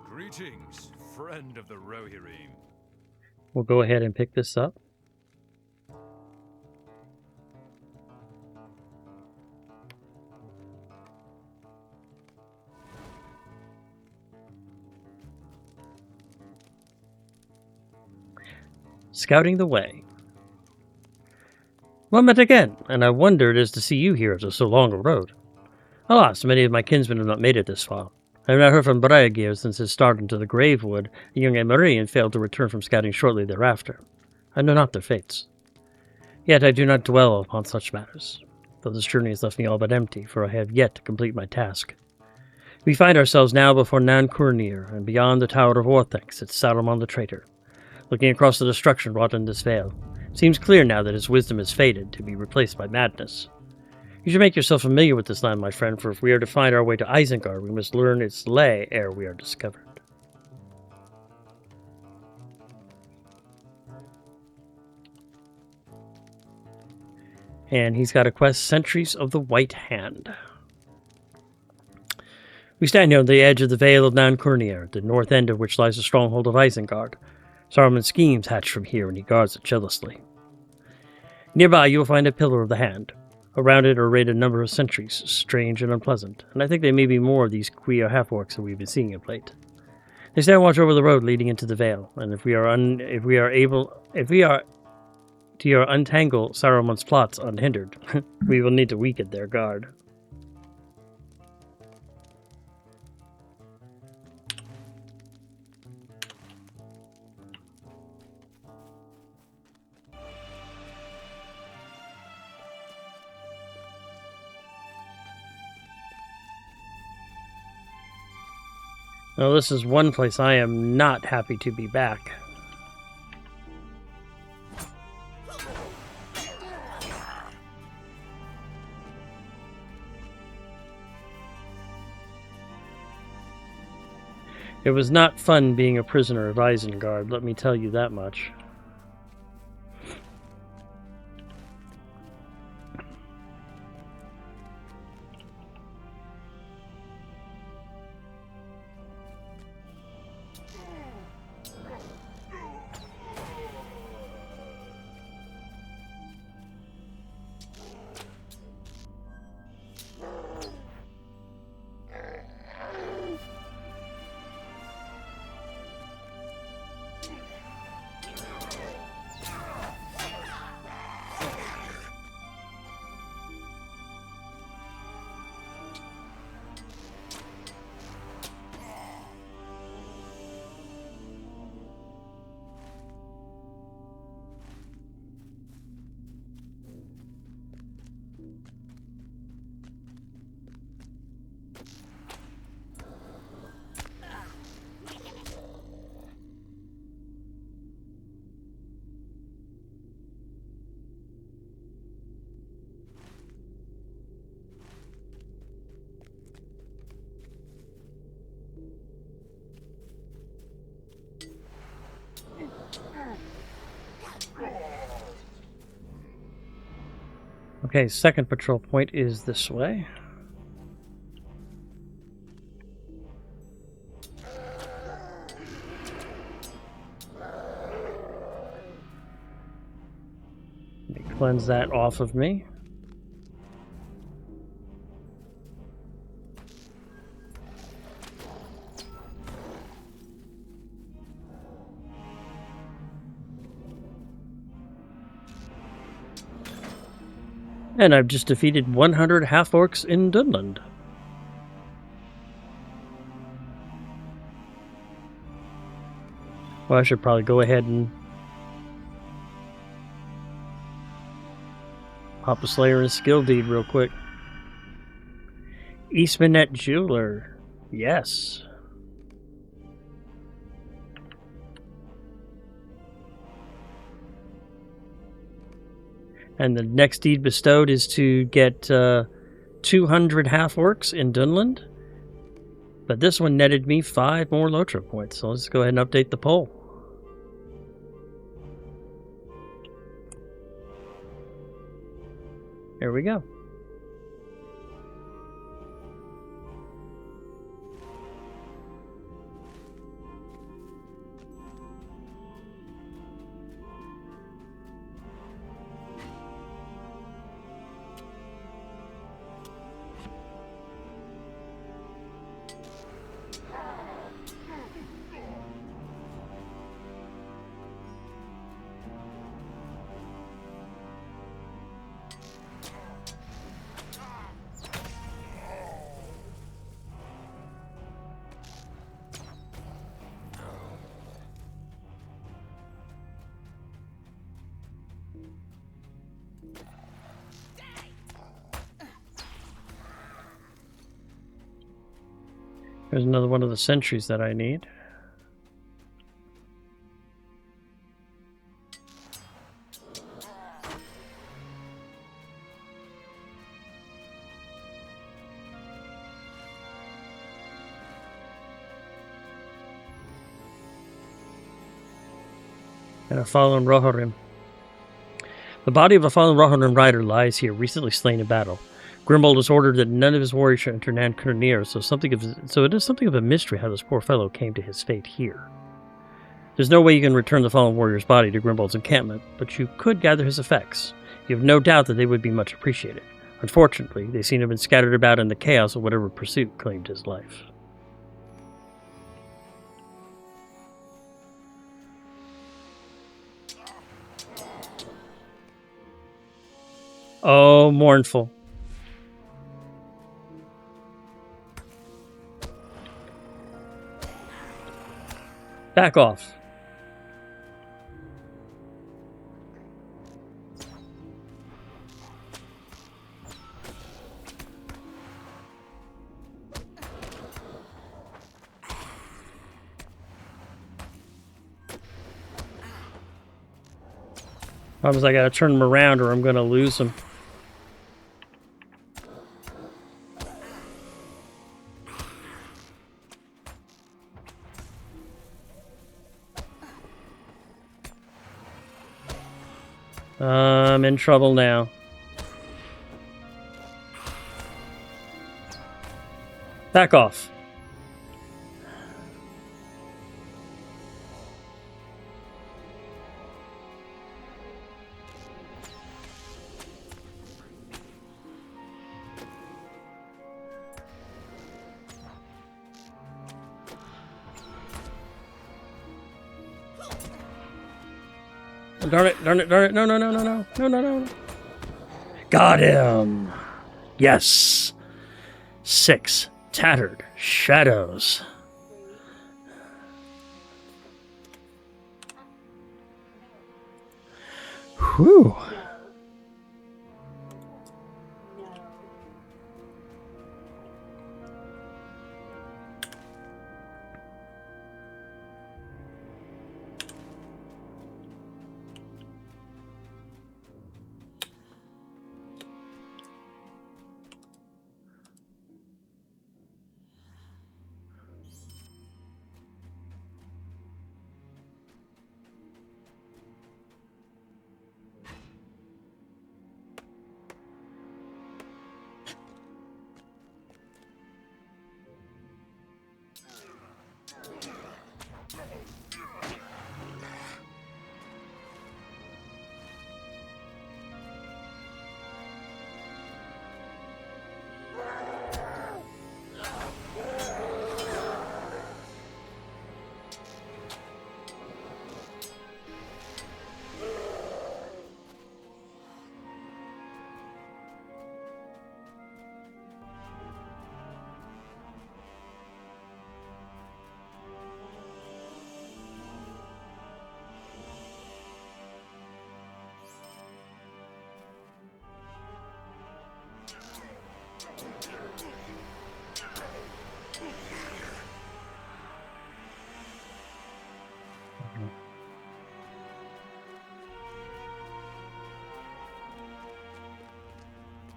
Greetings, friend of the Rohirrim. We'll go ahead and pick this up. Scouting the way. Well met again, and I wondered as to see you here after so long a road. Alas, many of my kinsmen have not made it this far. I have not heard from Braegir since his start into the Gravewood, and young Emerien failed to return from scouting shortly thereafter. I know not their fates. Yet I do not dwell upon such matters, though this journey has left me all but empty, for I have yet to complete my task. We find ourselves now before Nankuranir, and beyond the Tower of Orthanc sits Saurman the traitor. Looking across the destruction wrought in this vale, it seems clear now that his wisdom has faded, to be replaced by madness. You should make yourself familiar with this land, my friend, for if we are to find our way to Isengard, we must learn its lay ere we are discovered. And he's got a quest, Sentries of the White Hand. We stand here on the edge of the Vale of Nankuranir, at the north end of which lies the stronghold of Isengard. Saurman's schemes hatch from here, and he guards it jealously. Nearby you will find a Pillar of the Hand. Around it are arrayed a number of sentries, strange and unpleasant, and I think there may be more of these queer half-orcs that we've been seeing of late. They stand watch over the road leading into the Vale, and if we are to untangle Saruman's plots unhindered, we will need to weaken their guard. Now, this is one place I am not happy to be back. It was not fun being a prisoner of Isengard, let me tell you that much. Okay, second patrol point is this way. Let me cleanse that off of me. And I've just defeated 100 half-orcs in Dunland. Well, I should probably go ahead and pop a Slayer and Skill Deed real quick. Eastmanet Jeweler. Yes. And the next deed bestowed is to get 200 half-orcs in Dunland. But this one netted me 5 more LOTRO points, so let's go ahead and update the poll. There we go. There's another one of the sentries that I need. And a fallen Rohirrim. The body of a fallen Rohan rider lies here, recently slain in battle. Grimbold has ordered that none of his warriors should enter Nan-Kurnir, so it is something of a mystery how this poor fellow came to his fate here. There's no way you can return the fallen warrior's body to Grimbold's encampment, but you could gather his effects. You have no doubt that they would be much appreciated. Unfortunately, they seem to have been scattered about in the chaos of whatever pursuit claimed his life. Oh, mournful. Back off. Problem is I gotta turn him around or I'm gonna lose him. I'm in trouble now. Back off. Darn it, darn it, darn it. No, no, no, no, no. No, no, no. Got him. Yes. 6 tattered shadows. Whew.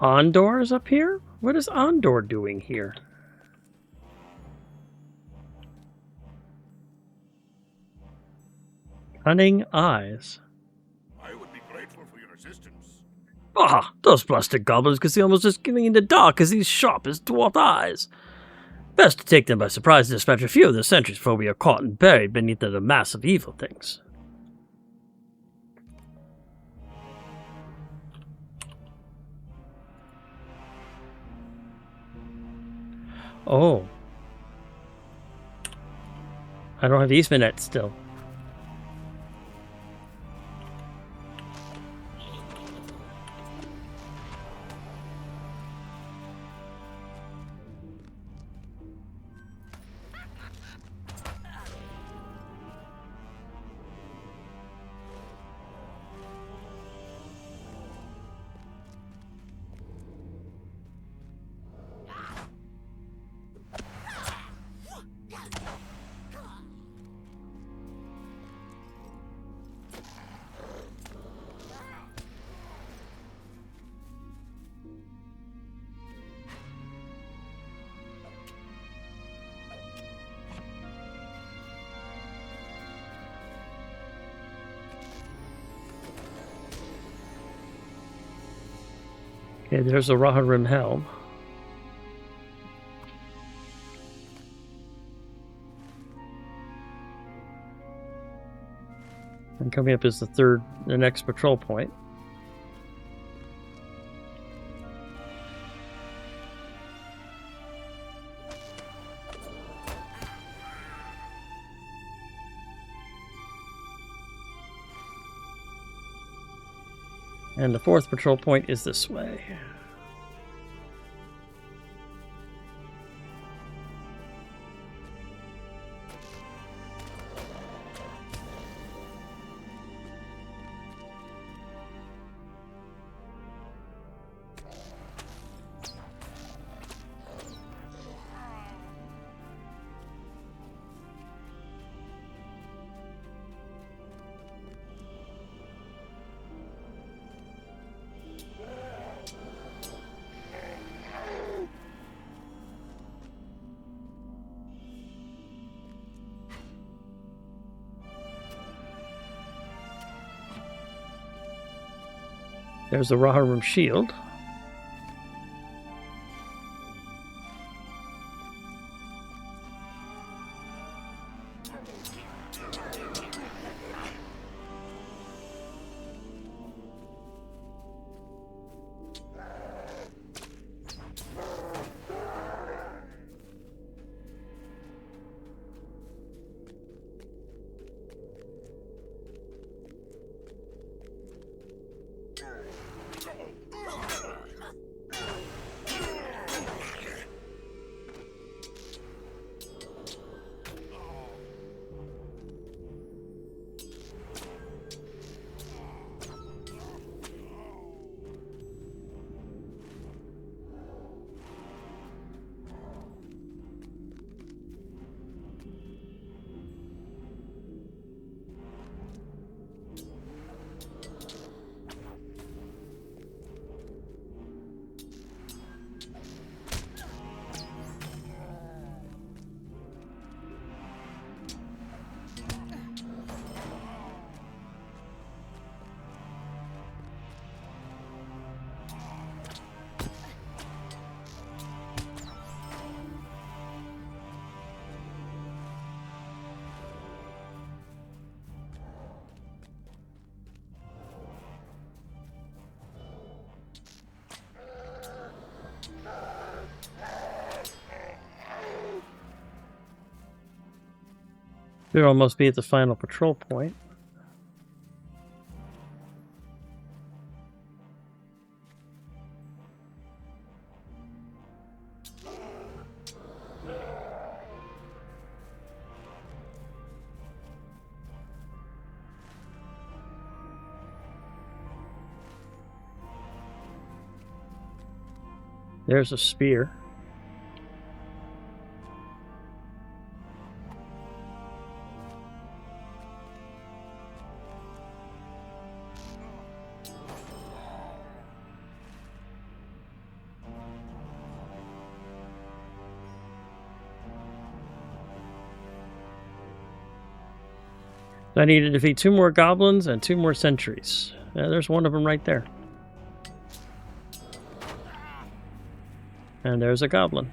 Ondor is up here? What is Ondor doing here? Cunning eyes. I would be grateful for your assistance. Ah, those blasted goblins can see almost as giving in the dark as these sharp as dwarf eyes. Best to take them by surprise and dispatch a few of the sentries before we are caught and buried beneath the mass of evil things. Oh. I don't have Eastmanet still. Okay, there's a Rohan helm. And coming up is the next patrol point. And the fourth patrol point is this way. There's the Rohan shield. We'll almost be at the final patrol point. There's a spear. I need to defeat 2 more goblins and 2 more sentries. Yeah, there's one of them right there. And there's a goblin.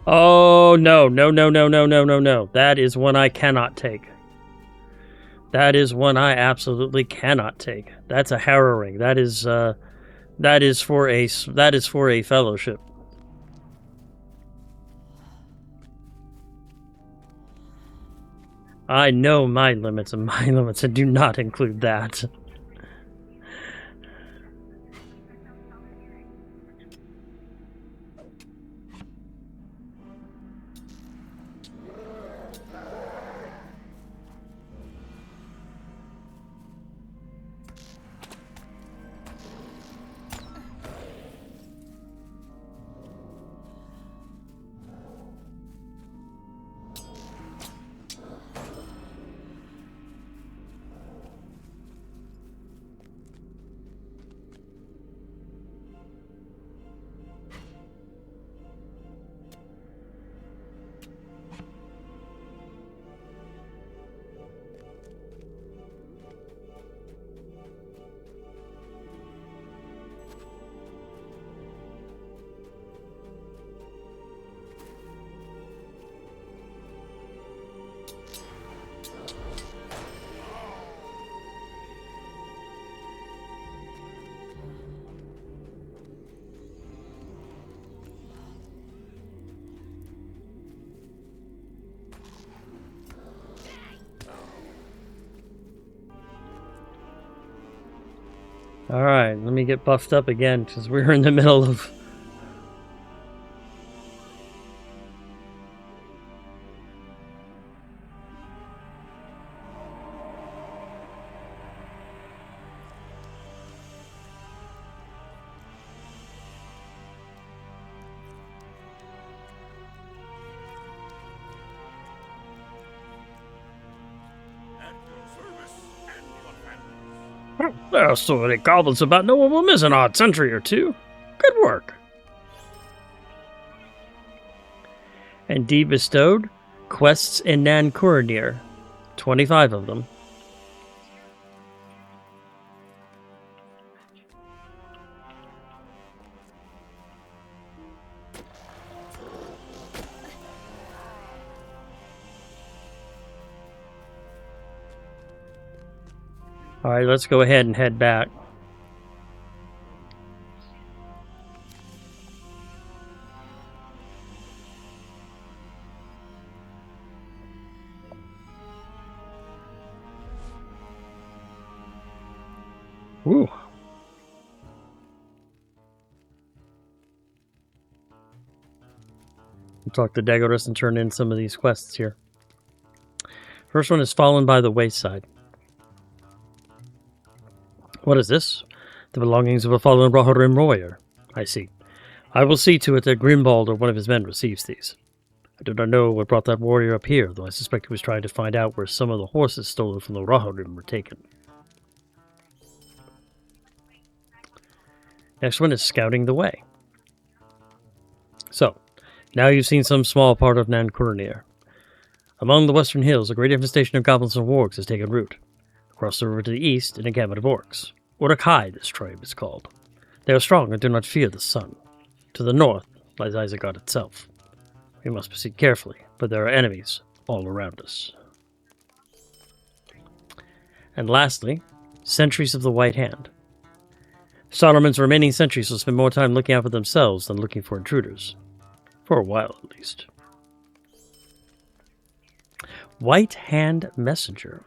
Oh, no, no, no, no, no, no, no, no. That is one I cannot take. That is one I absolutely cannot take. That's a harrowing. That is for a fellowship. I know my limits, and my limits do not include that. Alright, let me get buffed up again, because we're in the middle of... There are so many goblins about, no one will miss an odd sentry or two. Good work. And D bestowed quests in Nankuranir. 25 of them. Alright, let's go ahead and head back. Woo. We'll talk to Dagoras and turn in some of these quests here. First one is Fallen by the Wayside. What is this? The belongings of a fallen Rohirrim warrior. I see. I will see to it that Grimbald or one of his men receives these. I do not know what brought that warrior up here, though I suspect he was trying to find out where some of the horses stolen from the Rohirrim were taken. Next one is Scouting the Way. So, now you've seen some small part of Nankuranir. Among the western hills, a great infestation of goblins and wargs has taken root. Across the river to the east, an encampment of orcs. Uruk-hai, this tribe is called. They are strong and do not fear the sun. To the north lies Isengard itself. We must proceed carefully, but there are enemies all around us. And lastly, Sentries of the White Hand. Saurman's remaining sentries will spend more time looking out for themselves than looking for intruders. For a while, at least. White Hand Messenger.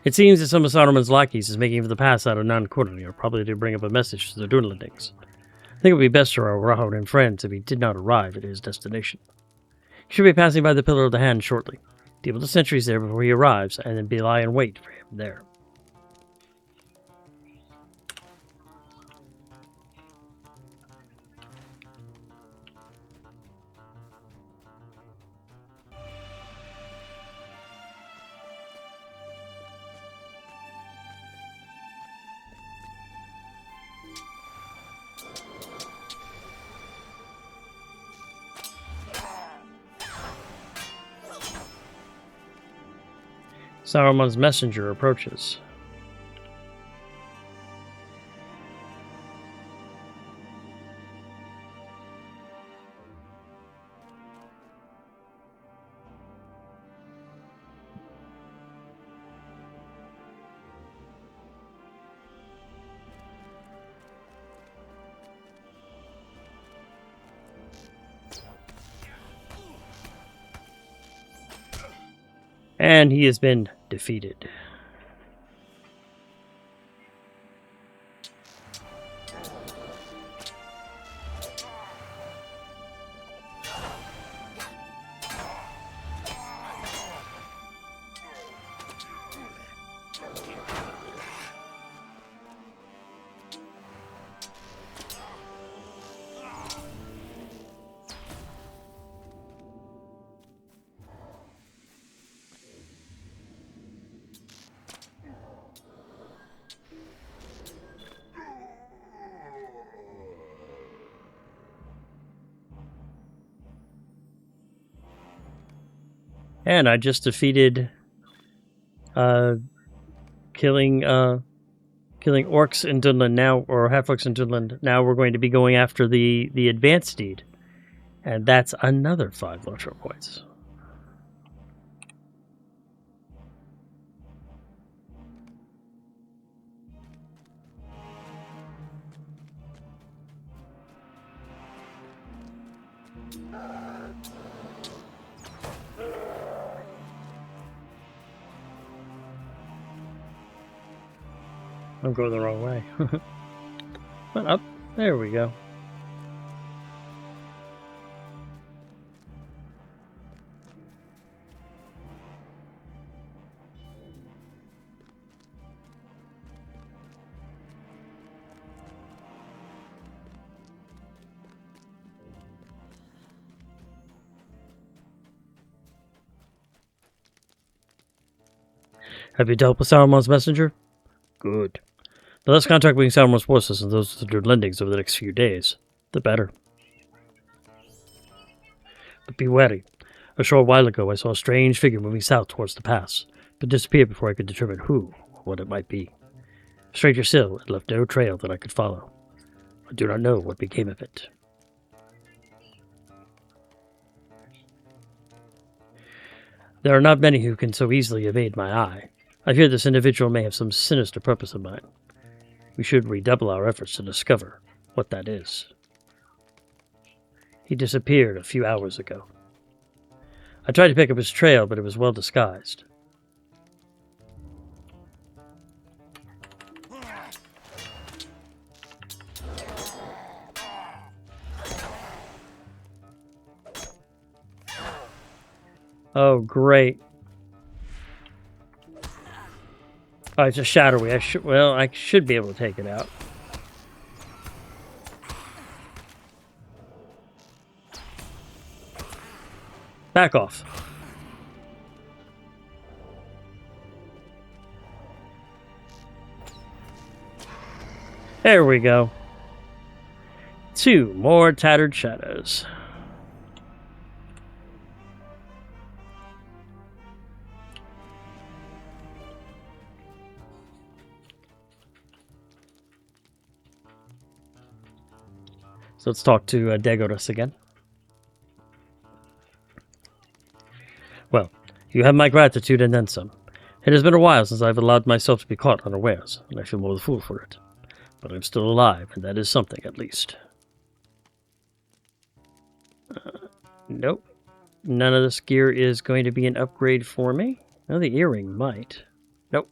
It seems that some of Saurman's lackeys is making for the pass out of non-Cornelia, probably to bring up a message to the Dunlendings. I think it would be best for our Rohan and friends if he did not arrive at his destination. He should be passing by the Pillar of the Hand shortly. Deal with the sentries there before he arrives, and then lie in wait for him there. Saruman's messenger approaches. And he has been defeated. And I just defeated killing orcs in Dunland now, or half-orcs in Dunland. Now we're going to be going after the advanced deed. And that's another 5 LOTRO points. I'm going the wrong way. But up. There we go. Have you dealt with Saruman's messenger? Good. The less contact between Saruman's forces and those of the Dunlendings over the next few days, the better. But be wary. A short while ago I saw a strange figure moving south towards the pass, but disappeared before I could determine who or what it might be. Stranger still, it left no trail that I could follow. I do not know what became of it. There are not many who can so easily evade my eye. I fear this individual may have some sinister purpose in mind. We should redouble our efforts to discover what that is. He disappeared a few hours ago. I tried to pick up his trail, but it was well disguised. Oh, great. Oh, it's a shadowy. I should be able to take it out. Back off. There we go. 2 more tattered shadows. So let's talk to Dagoras again. Well, you have my gratitude and then some. It has been a while since I've allowed myself to be caught unawares, and I feel more the fool for it. But I'm still alive, and that is something at least. Nope. None of this gear is going to be an upgrade for me. Well, the earring might. Nope.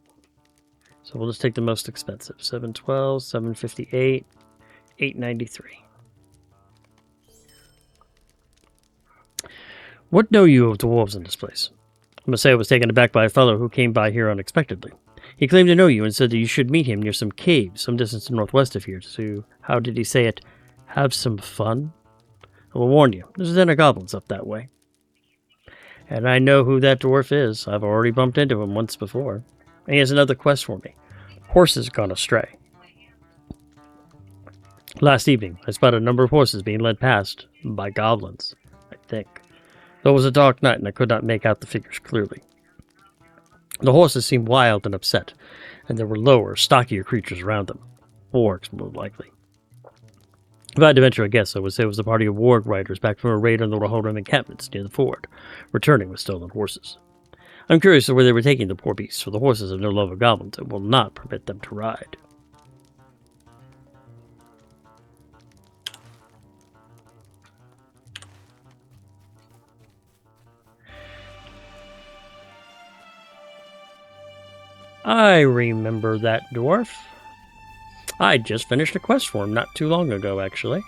So we'll just take the most expensive. 712, 758, 893. What know you of dwarves in this place? I must say I was taken aback by a fellow who came by here unexpectedly. He claimed to know you and said that you should meet him near some caves some distance northwest of here to, how did he say it, have some fun? I will warn you, there's a den of goblins up that way. And I know who that dwarf is. I've already bumped into him once before. And he has another quest for me. Horses gone astray. Last evening, I spotted a number of horses being led past by goblins, I think. Though it was a dark night and I could not make out the figures clearly. The horses seemed wild and upset, and there were lower, stockier creatures around them. Wargs, more likely. If I had to venture a guess, I would say it was a party of warg riders back from a raid on the Rohan encampments near the ford, returning with stolen horses. I'm curious as to where they were taking the poor beasts, for the horses have no love of goblins and will not permit them to ride. I remember that dwarf. I just finished a quest for him not too long ago, actually.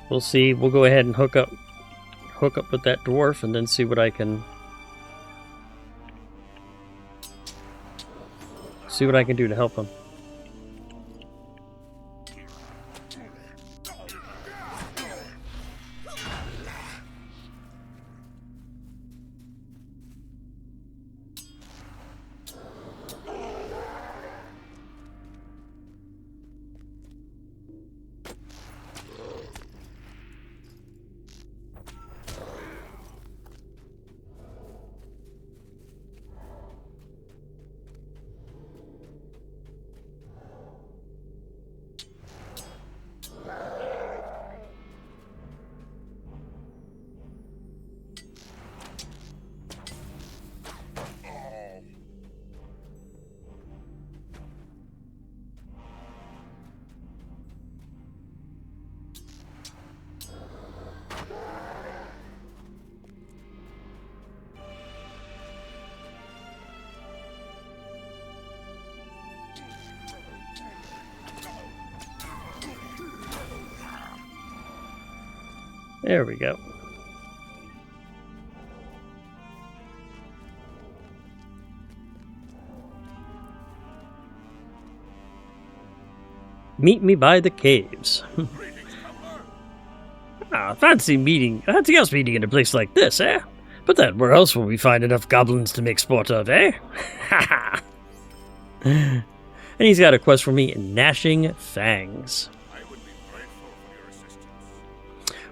We'll see. We'll go ahead and hook up with that dwarf and then see what I can do to help him. There we go. Meet me by the caves. Fancy us meeting in a place like this, eh? But then where else will we find enough goblins to make sport of, eh? Ha ha! And he's got a quest for me in Gnashing Fangs.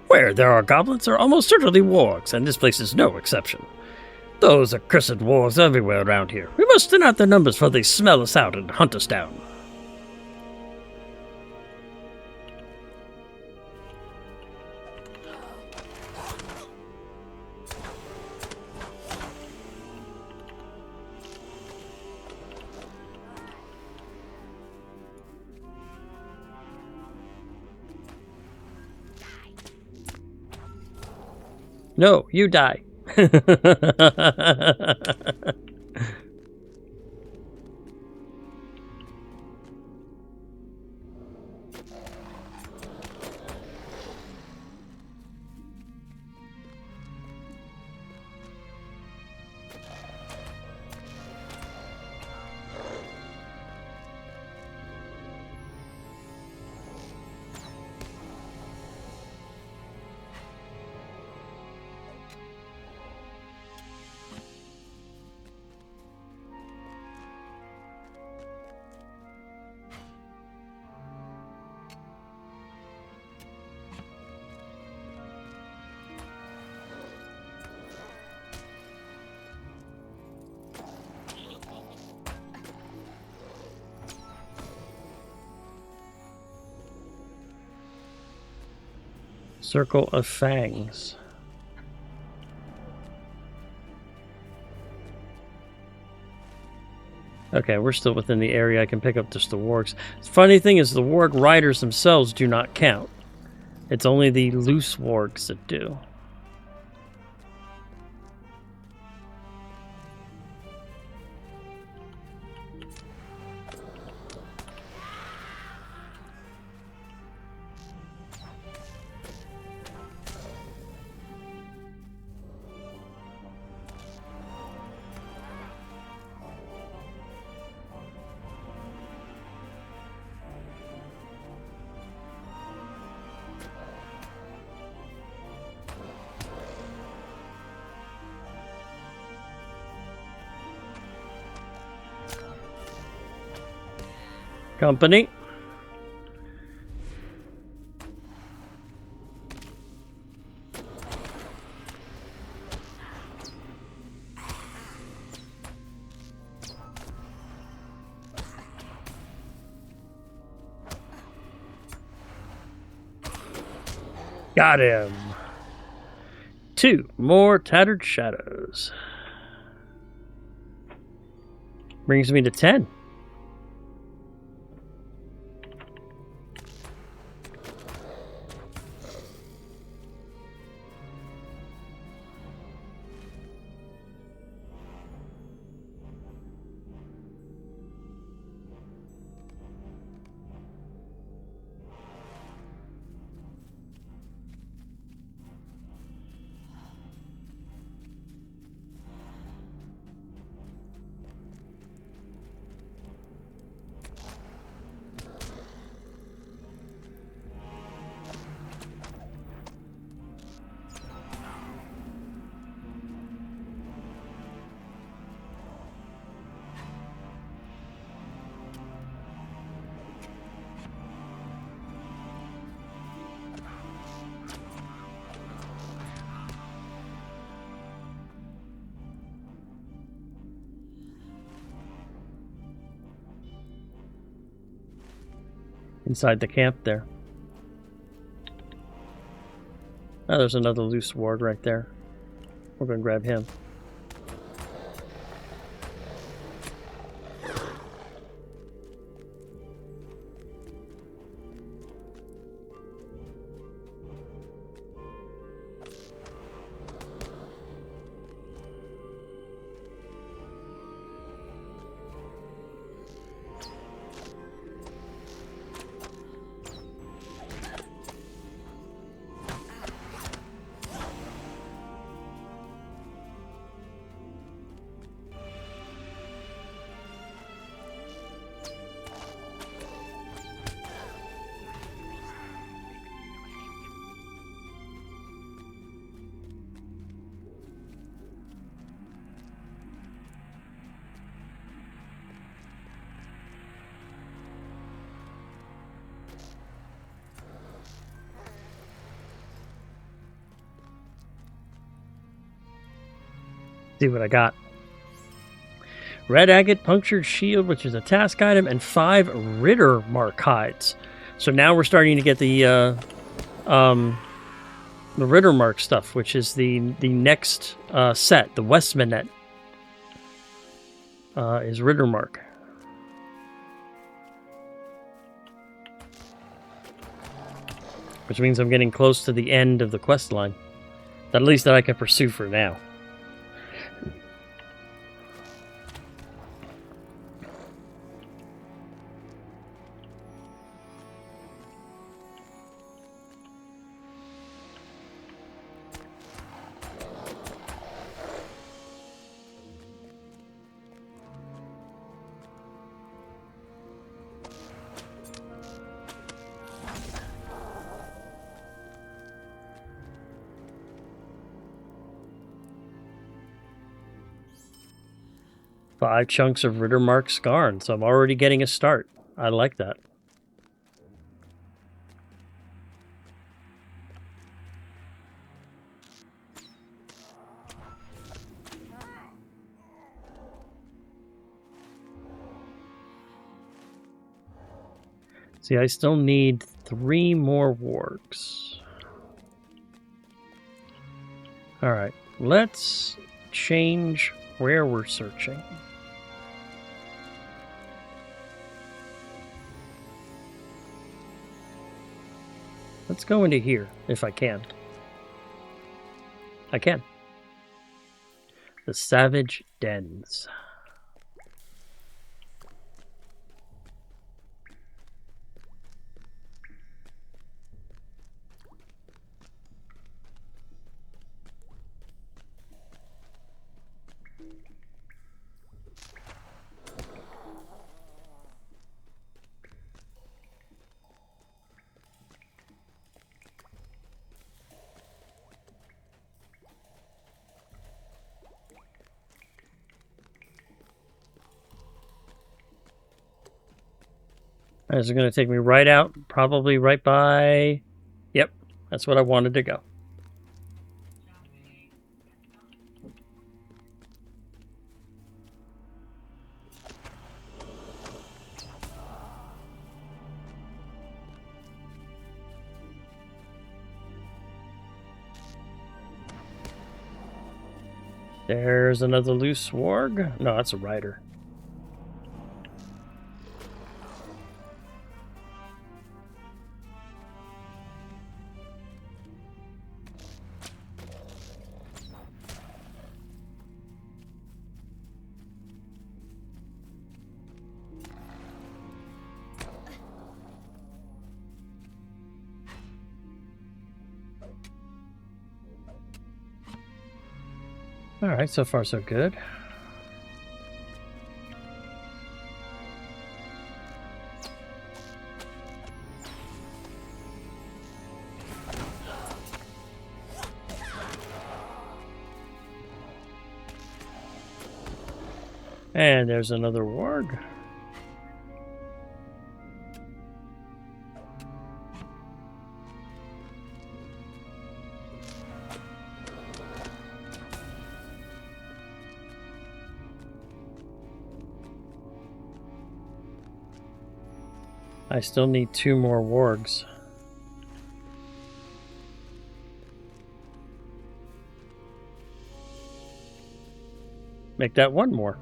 Where there are goblins, there are almost certainly wargs, and this place is no exception. Those accursed wargs are everywhere around here. We must thin out their numbers before they smell us out and hunt us down. No, you die. Circle of Fangs. Okay, we're still within the area. I can pick up just the wargs. The funny thing is the warg riders themselves do not count. It's only the loose wargs that do. Company. Got him. 2 more tattered shadows. Brings me to 10. Inside the camp there. Oh, there's another loose warg right there. We're going to grab him. See what I got. Red agate punctured shield, which is a task item, and 5 Ritter mark hides. So now we're starting to get the Ritter mark stuff, which is the next set. The Westmanet is Ritter mark. Which means I'm getting close to the end of the quest line. At least that I can pursue for now. Five chunks of Rittermark Skarn, so I'm already getting a start. I like that. See, I still need 3 more wargs. Alright, let's change where we're searching. Let's go into here, if I can. I can. The Savage Dens. This is going to take me right out, probably right by... Yep, that's what I wanted to go. There's another loose warg. No, that's a rider. Alright, so far so good. And there's another warg. I still need 2 more wargs. Make that 1 more.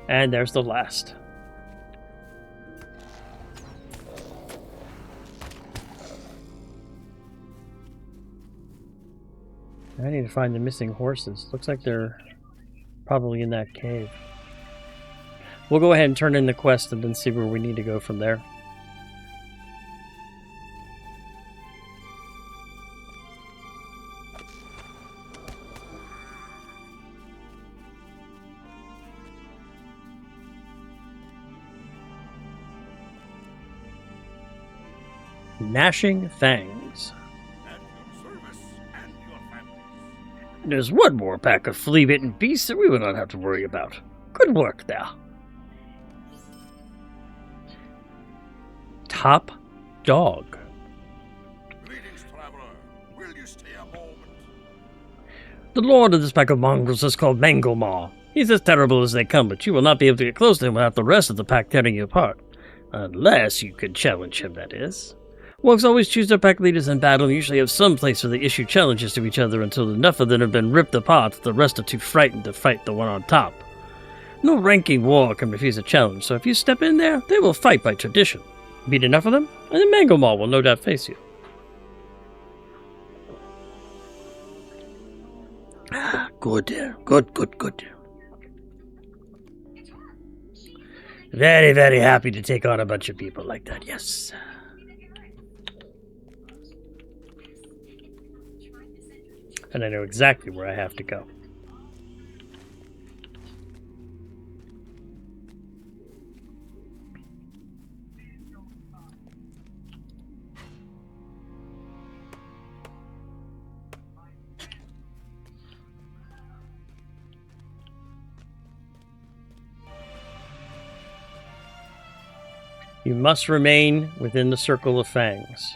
And there's the last. I need to find the missing horses. Looks like they're probably in that cave. We'll go ahead and turn in the quest and then see where we need to go from there. Gnashing Fangs. There's 1 more pack of flea-bitten beasts that we will not have to worry about. Good work there. Top Dog. Greetings, traveler. Will you stay a moment? The lord of this pack of mongrels is called Manglemaw. He's as terrible as they come, but you will not be able to get close to him without the rest of the pack tearing you apart. Unless you can challenge him, that is. Wolves always choose their pack leaders in battle and usually have some place where they issue challenges to each other until enough of them have been ripped apart, the rest are too frightened to fight the one on top. No ranking war can refuse a challenge, so if you step in there, they will fight by tradition. Beat enough of them, and the Manglemaw will no doubt face you. Ah, good. Good. Very, very happy to take on a bunch of people like that, yes. And I know exactly where I have to go. You must remain within the circle of fangs.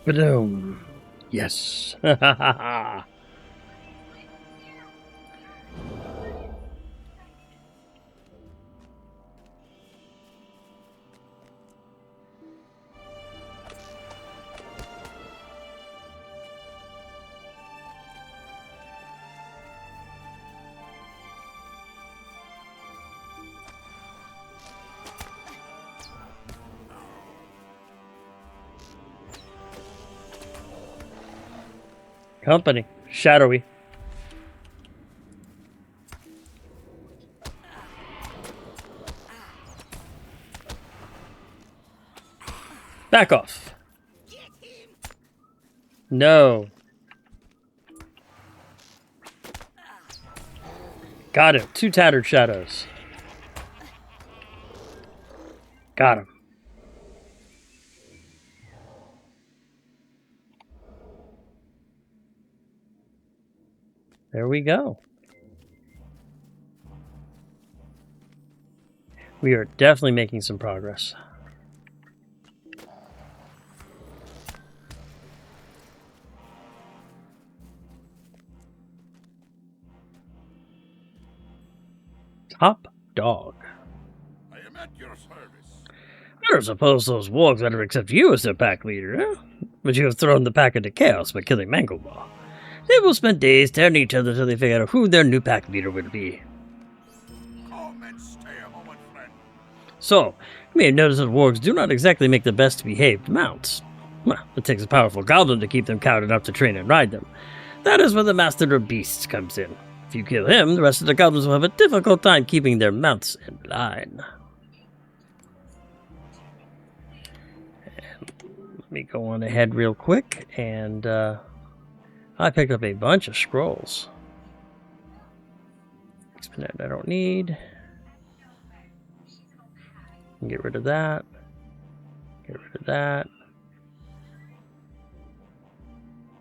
Ba-doom. Yes. Company. Shadowy. Back off. No. Got him. 2 tattered shadows. Got him. There we go. We are definitely making some progress. Top dog. I am at your service. I don't suppose those wargs better accept you as their pack leader, huh? But you have thrown the pack into chaos by killing Mangleball. They will spend days tearing each other till they figure out who their new pack leader will be. Come and stay a moment, friend. So, you may have noticed that wargs do not exactly make the best behaved mounts. Well, it takes a powerful goblin to keep them cowed enough to train and ride them. That is where the Master of Beasts comes in. If you kill him, the rest of the goblins will have a difficult time keeping their mounts in line. And let me go on ahead real quick, and I picked up a bunch of scrolls. Exponent I don't need. Get rid of that. Get rid of that.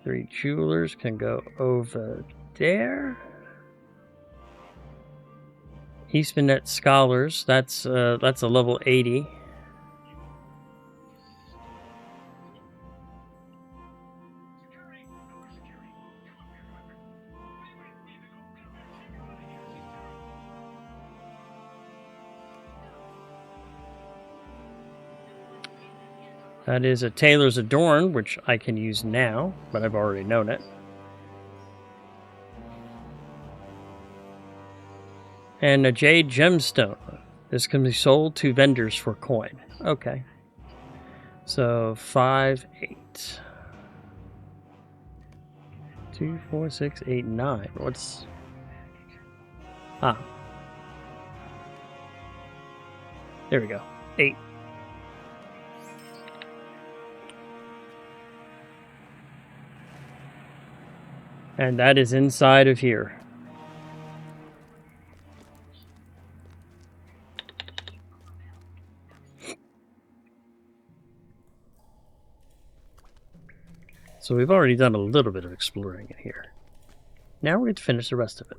3 jewelers can go over there. Eastmanet Scholars, that's a level 80. That is a Tailor's Adorn, which I can use now, but I've already known it. And a Jade Gemstone. This can be sold to vendors for coin. Okay. So 5, 8. 2, 4, 6, 8, 9. What's... Ah. There we go. 8. And that is inside of here. So we've already done a little bit of exploring in here. Now we're going to finish the rest of it.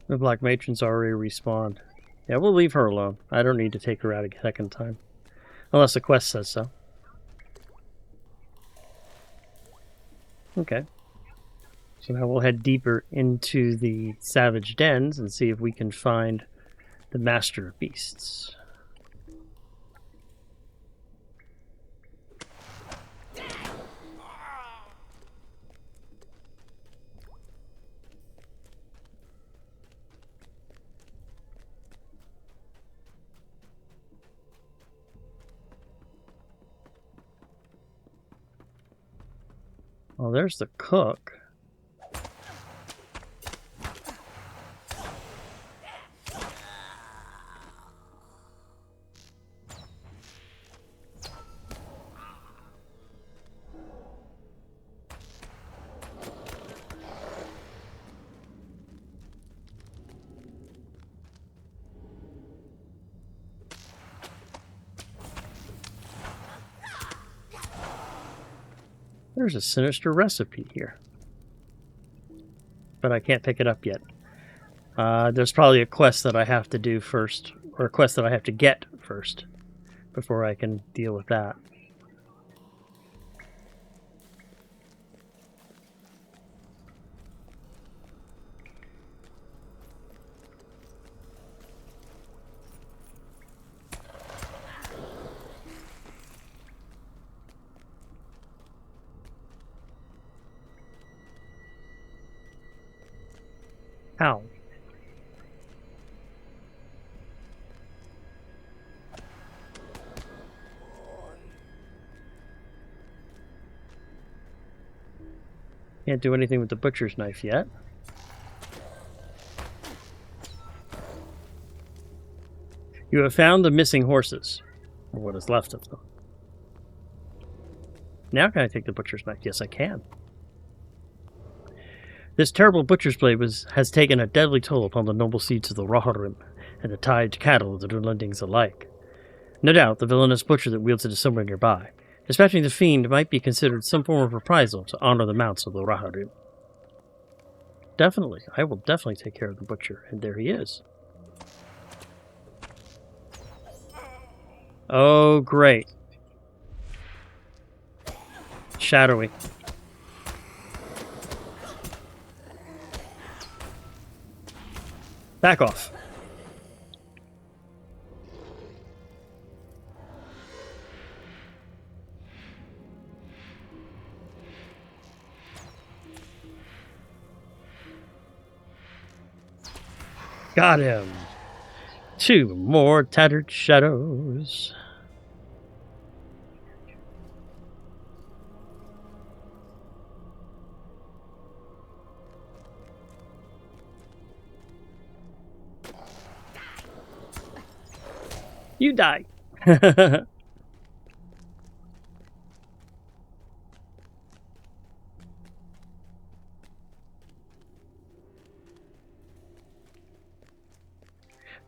The Black Matron's already respawned. Yeah, we'll leave her alone. I don't need to take her out a second time. Unless the quest says so. Okay. So now we'll head deeper into the savage dens and see if we can find the Master of Beasts. Well, there's the cook. There's a sinister recipe here. But I can't pick it up yet. There's probably a quest that I have to do first, or a quest that I have to get first, before I can deal with that. How? Can't do anything with the butcher's knife yet. You have found the missing horses, or what is left of them. Now can I take the butcher's knife? Yes, I can. This terrible butcher's blade has taken a deadly toll upon the noble seeds of the Rohirrim and the tied cattle of the Dunlendings alike. No doubt the villainous butcher that wields it is somewhere nearby. Dispatching the fiend might be considered some form of reprisal to honor the mounts of the Rohirrim. Definitely. I will definitely take care of the butcher. And there he is. Oh, great. Shadowy. Back off. Got him. 2 more tattered shadows. You die.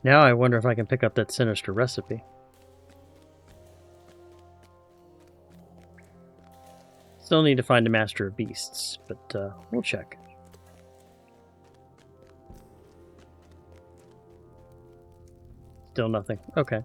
Now I wonder if I can pick up that sinister recipe. Still need to find a Master of Beasts, but we'll check. Still nothing. Okay.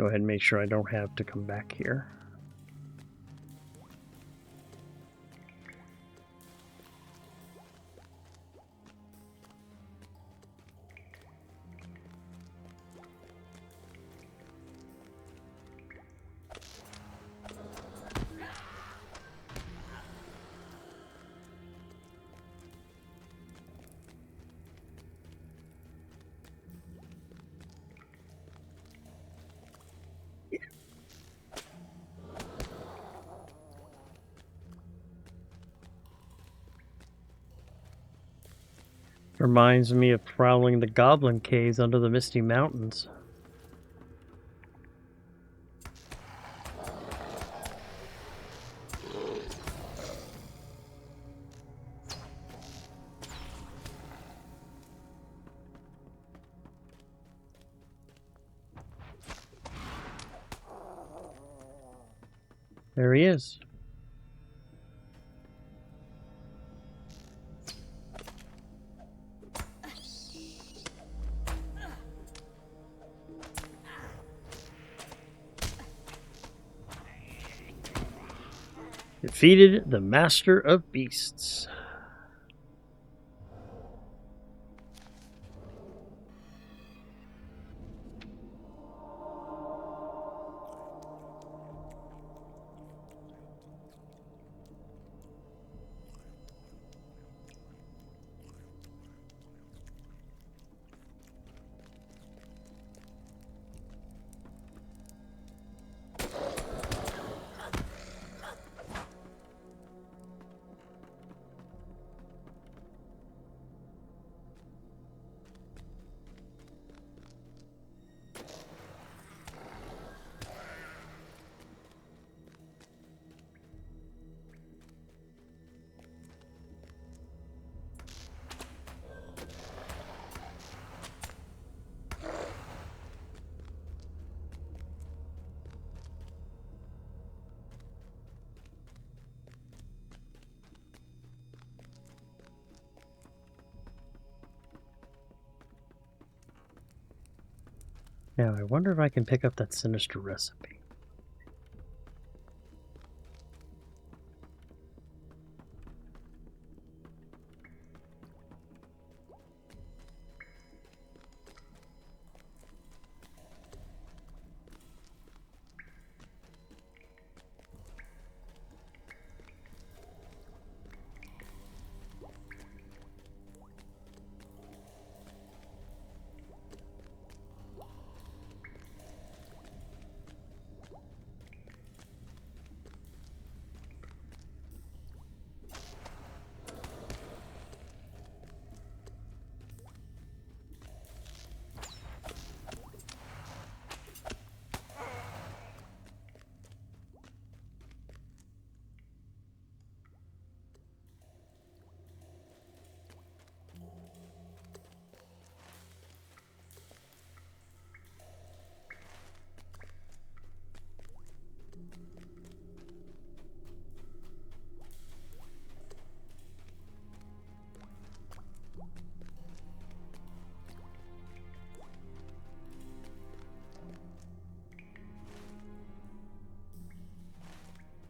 Go ahead and make sure I don't have to come back here. Reminds me of prowling the goblin caves under the Misty Mountains. There he is. Defeated the Master of Beasts. Now, I wonder if I can pick up that sinister recipe.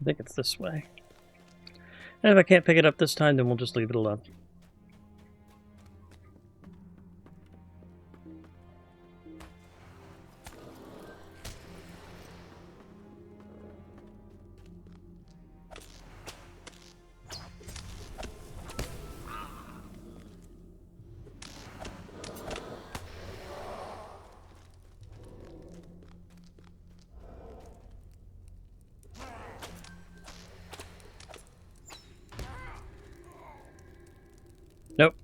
I think it's this way. And if I can't pick it up this time, then we'll just leave it alone. Nope.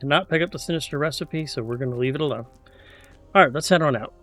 Cannot pick up the sinister recipe, so we're going to leave it alone. Alright, let's head on out.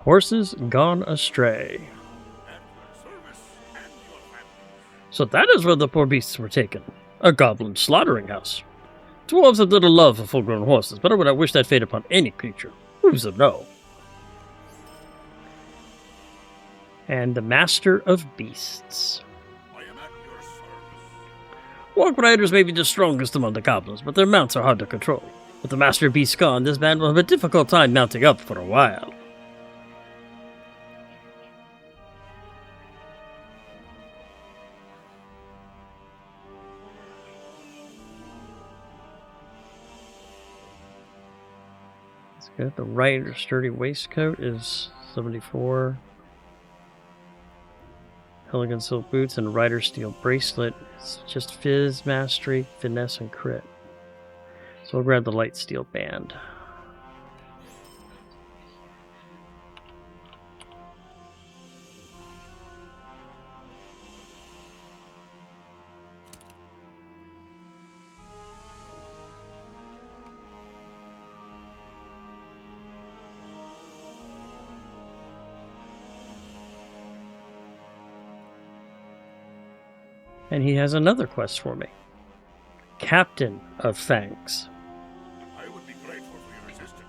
Horses gone astray. So that is where the poor beasts were taken. A goblin slaughtering house. Dwarves have little love for full-grown horses, but I would not wish that fate upon any creature. Who's to know? And the Master of Beasts. Walk riders may be the strongest among the goblins, but their mounts are hard to control. With the Master of Beasts gone, this band will have a difficult time mounting up for a while. That's good. The rider sturdy waistcoat is 74. Elegant silk boots and rider steel bracelet. It's just fizz, mastery, finesse, and crit. So we'll grab the light steel band. And he has another quest for me. Captain of Fangs. I would be grateful for your assistance.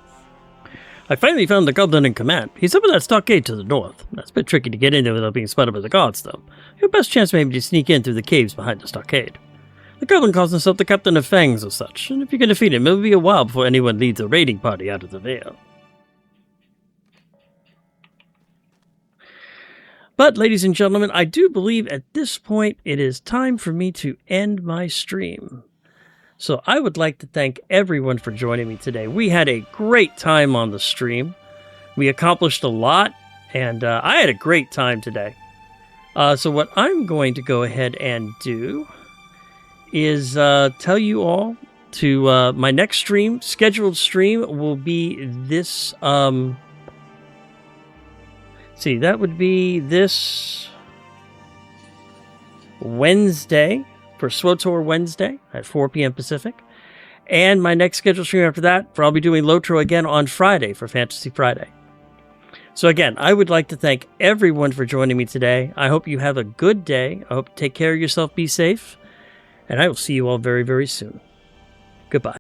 I finally found the goblin in command. He's up at that stockade to the north. That's a bit tricky to get into without being spotted by the guards, though. Your best chance may be to sneak in through the caves behind the stockade. The goblin calls himself the Captain of Fangs or such, and if you can defeat him, it'll be a while before anyone leads a raiding party out of the Vale. But, ladies and gentlemen, I do believe at this point it is time for me to end my stream. So I would like to thank everyone for joining me today. We had a great time on the stream. We accomplished a lot, and I had a great time today. So what I'm going to go ahead and do is tell you all to my next stream, scheduled stream, will be this... see, that would be this Wednesday for SWTOR Wednesday at 4 p.m. Pacific. And my next scheduled stream after that, for I'll be doing LOTRO again on Friday for Fantasy Friday. So again, I would like to thank everyone for joining me today. I hope you have a good day. I hope you take care of yourself, be safe, and I will see you all very, very soon. Goodbye.